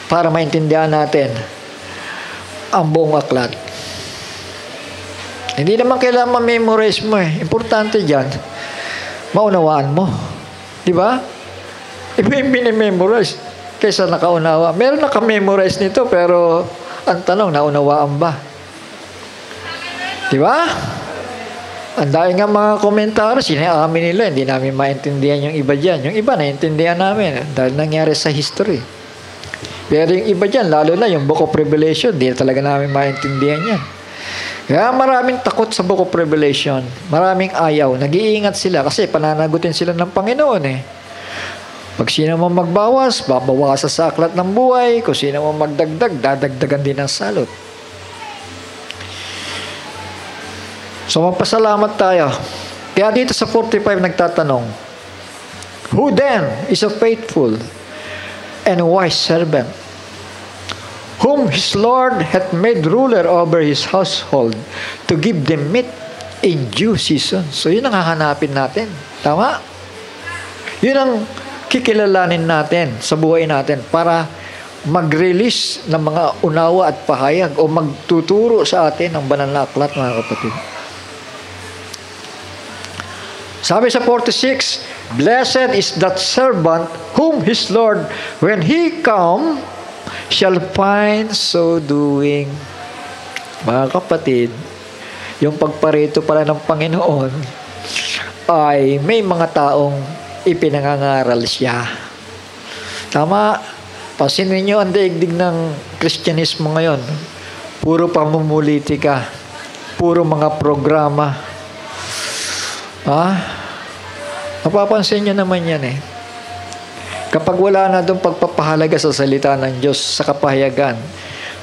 para maintindihan natin ang buong aklat. Hindi naman kailangan ma-memorize mo Importante dyan, maunawaan mo. Di ba? Iba yung minimemorize kaysa nakaunawa. Meron naka-memorize nito, pero ang tanong, naunawaan ba? Di ba? Ang dahil nga mga komentaryo, sinaamin nila, hindi namin maintindihan yung iba dyan. Yung iba, naintindihan namin dahil nangyari sa history. Pero yung iba dyan, lalo na yung Book of Revelation, hindi talaga namin maintindihan yan. Kaya maraming takot sa Book of Revelation. Maraming ayaw. Nag-iingat sila kasi pananagutin sila ng Panginoon Pag sino mo magbawas, babawasan sa aklat ng buhay. Kung sino mo magdagdag, dadagdagan din ang salot. So magpasalamat tayo. Kaya dito sa 45 nagtatanong, who then is a faithful and wise servant, whom his Lord hath made ruler over his household, to give them meat in due season. So yun ang hahanapin natin. Tama? Yun ang kikilalanin natin sa buhay natin para mag-release ng mga unawa at pahayag o magtuturo sa atin ng banal na aklat, mga kapatid. Sabi sa 46, blessed is that servant whom his Lord, when he come, shall find so doing. Mga kapatid, yung pagparito pala ng Panginoon ay may mga taong ipinangangaral siya. Tama. Pansinin niyo ang daigdig ng Kristyanismo ngayon. Puro pamumulitika. Puro mga programa. Napapansin niyo naman yan Kapag wala na doon pagpapahalaga sa salita ng Diyos, sa kapahayagan,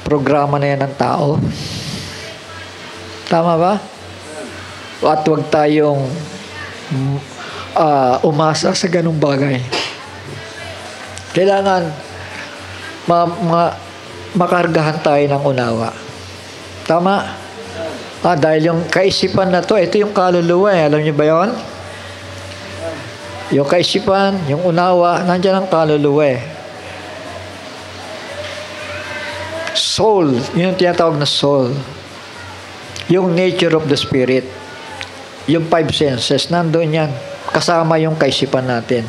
programa na yan ng tao. Tama ba? At huwag tayong umasa sa ganung bagay. Kailangan makargahan tayo ng unawa. Tama? Dahil yung kaisipan na to, ito yung kaluluwa Alam niyo ba yun? Yung kaisipan, yung unawa, nandiyan ang kaluluwa Soul, yun yung tinatawag na soul. Yung nature of the spirit. Yung five senses, nandun yan. Kasama yung kaisipan natin.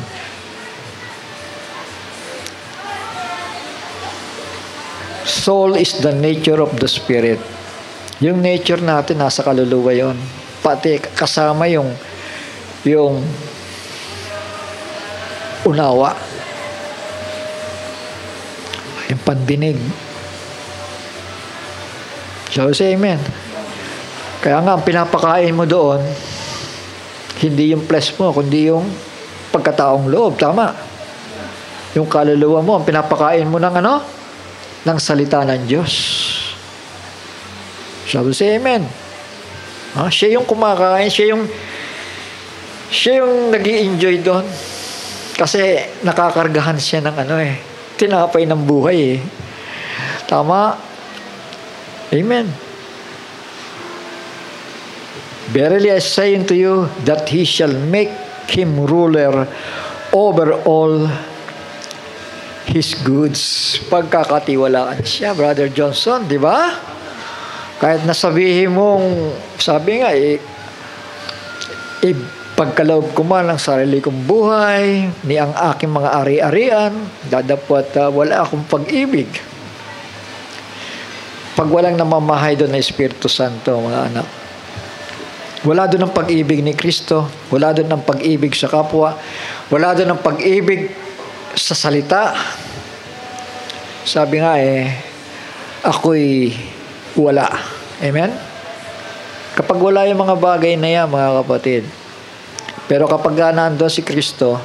Soul is the nature of the spirit. Yung nature natin, nasa kaluluwa yun. Pati kasama yung unawa. Yung pandinig. So, say amen. Kaya nga, ang pinapakain mo doon, hindi yung flesh mo, kundi yung pagkataong loob. Tama. Yung kaluluwa mo, ang pinapakain mo ng ano? Ng salita ng Diyos. Sabi say amen. Siya yung kumakain, siya yung nag-i-enjoy doon. Kasi nakakargahan siya ng tinapay ng buhay Tama. Amen. Verily I say unto you that he shall make him ruler over all his goods. Pagkakatiwalaan siya, Brother Johnson, di ba? Kahit nasabihin mong, sabi nga, pagkaloob ko man ang sarili kong buhay, ni ang aking mga ari-arian, dadapot wala akong pag-ibig. Pag walang namamahay doon na Espiritu Santo, mga anak, wala doon ang pag-ibig ni Kristo, wala doon ang pag-ibig sa kapwa, wala doon ang pag-ibig sa salita. Sabi nga ako'y wala. Amen? Kapag wala yung mga bagay na yan, mga kapatid, pero kapag nandoon si Kristo,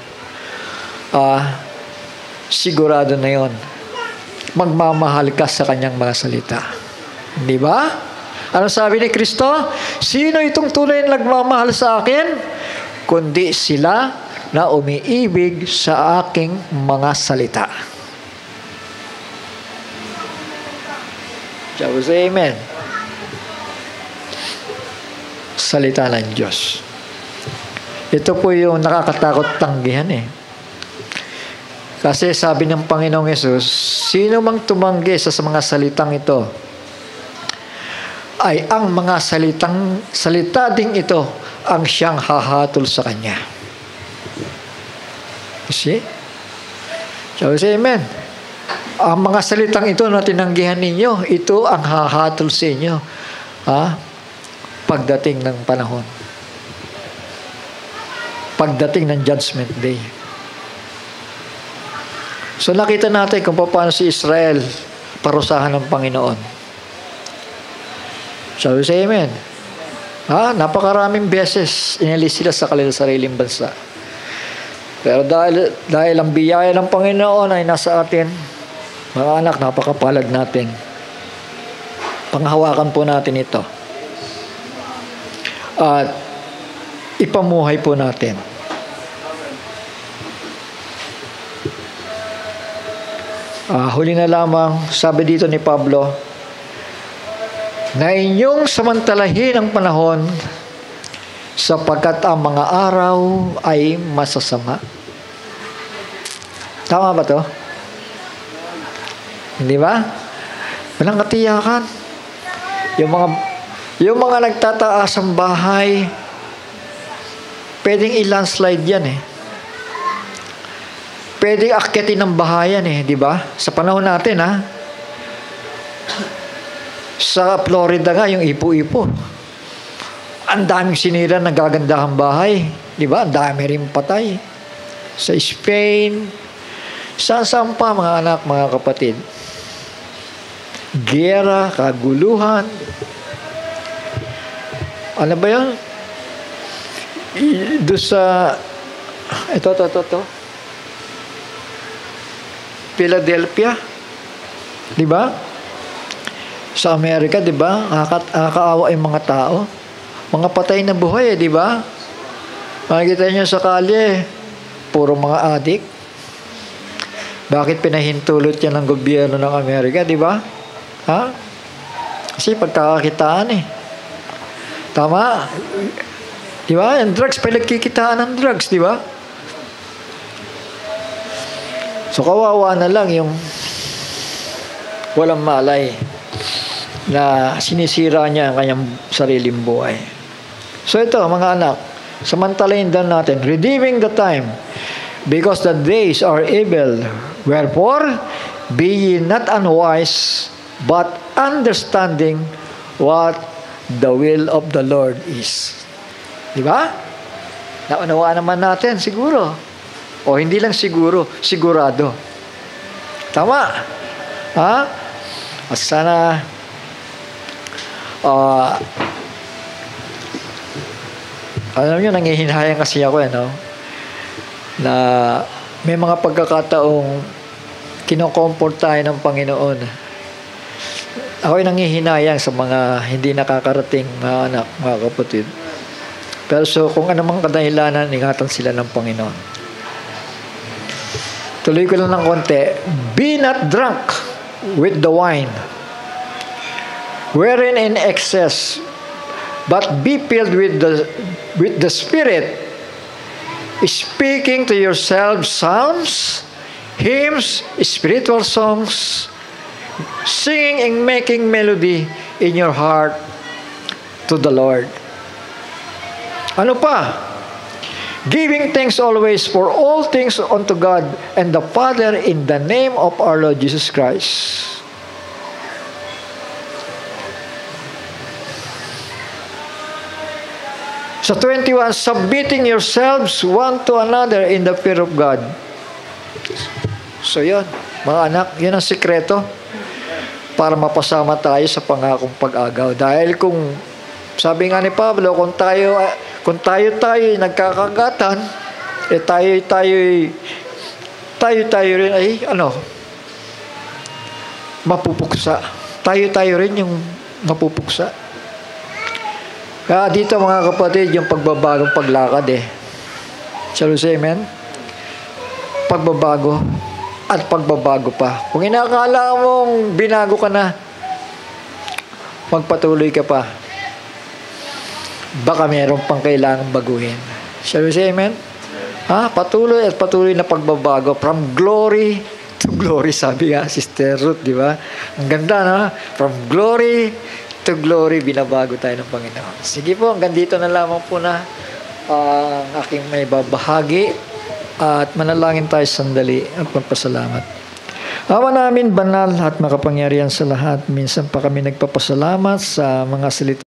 sigurado na yon, magmamahal ka sa kanyang mga salita. Di ba? Ano sabi ni Kristo? Sino itong tunay na nagmamahal sa akin? Kundi sila na umiibig sa aking mga salita. Sabi sa amen. Salita ng Diyos. Ito po yung nakakatakot tanggihan Kasi sabi ng Panginoong Yesus, sino mang tumanggi sa mga salitang ito, ay ang mga salita ding ito ang siyang hahatol sa kanya. You see? So, say amen. Ang mga salitang ito na tinanggihan ninyo, ito ang hahatol sa inyo. Pagdating ng panahon. Pagdating ng Judgment Day. So, nakita natin kung paano si Israel parusahan ng Panginoon. Shall we say amen? Napakaraming beses inalis sila sa kanilang sariling bansa. Pero dahil ang biyaya ng Panginoon ay nasa atin, mga anak, napakapalad natin. Panghawakan po natin ito. At ipamuhay po natin. Huli na lamang, sabi dito ni Pablo, na inyong samantalahin ang panahon sapagkat ang mga araw ay masasama. Tama ba to? Hindi ba? Walang katiyakan. Yung mga nagtataas ang bahay, pwedeng i-landslide yan Pwedeng akyatin ng bahayan di ba? Sa panahon natin sa Florida nga, yung ipo-ipo. Ang daming sinira ng gagandahang bahay. Di ba? Ang dami rin patay. Sa Spain, saan pa, mga anak, mga kapatid. Giyera, kaguluhan. Ano ba yan? Doon sa... Ito. Philadelphia. Di ba? Sa Amerika, di ba? Nakakaawa yung mga tao. Mga patay na buhay, di ba? Makikita niyo sa kalye, puro mga adik. Bakit pinahintulot yan ng gobyerno ng Amerika, di ba? Kasi pagkakakitaan Tama? Di ba? Yung drugs, pinagkikitaan ng drugs, di ba? So, kawawa na lang yung walang malay na sinisira niya ang kanyang sariling buhay. So ito, mga anak, samantalahin din natin, redeeming the time, because the days are evil. Wherefore, be ye not unwise, but understanding what the will of the Lord is. Di ba? Naunawaan naman natin, siguro. O hindi lang siguro, sigurado. Tama? Ha? At sana alam nyo, nangihinayang kasi ako na may mga pagkakataong kinokomfort tayo ng Panginoon. Ako'y nangihinayang sa mga hindi nakakarating, mga anak, mga kapatid. Pero so, kung anumang kadahilanan, ingatan sila ng Panginoon. Tuloy ko lang ng konti. Be not drunk with the wine, wherein in excess, but be filled with the Spirit, speaking to yourselves psalms, hymns, spiritual songs, singing and making melody in your heart to the Lord. Ano pa? Giving thanks always for all things unto God and the Father in the name of our Lord Jesus Christ. Sa 21, submitting yourselves one to another in the fear of God. So yun, mga anak, yun ang sikreto para mapasama tayo sa pangakong pag-agaw. Dahil kung, sabi nga ni Pablo, kung tayo nagkakagatan, tayo rin ay mapupuksa. Tayo rin yung mapupuksa. Kaya dito mga kapatid, yung pagbabagong paglakad Shall we say amen? Pagbabago at pagbabago pa. Kung inakala mong binago ka na, magpatuloy ka pa. Baka meron pang kailangang baguhin. Shall we say amen? Patuloy at patuloy na pagbabago. From glory to glory, sabi nga, Sister Ruth, di ba? Ang ganda, no? From glory to glory, binabago tayo ng Panginoon. Sige po, hanggang dito na lamang po na ang aking may babahagi at manalangin tayo sandali at magpasalamat. Ama namin, banal at makapangyarihan sa lahat, minsan pa kami nagpapasalamat sa mga salita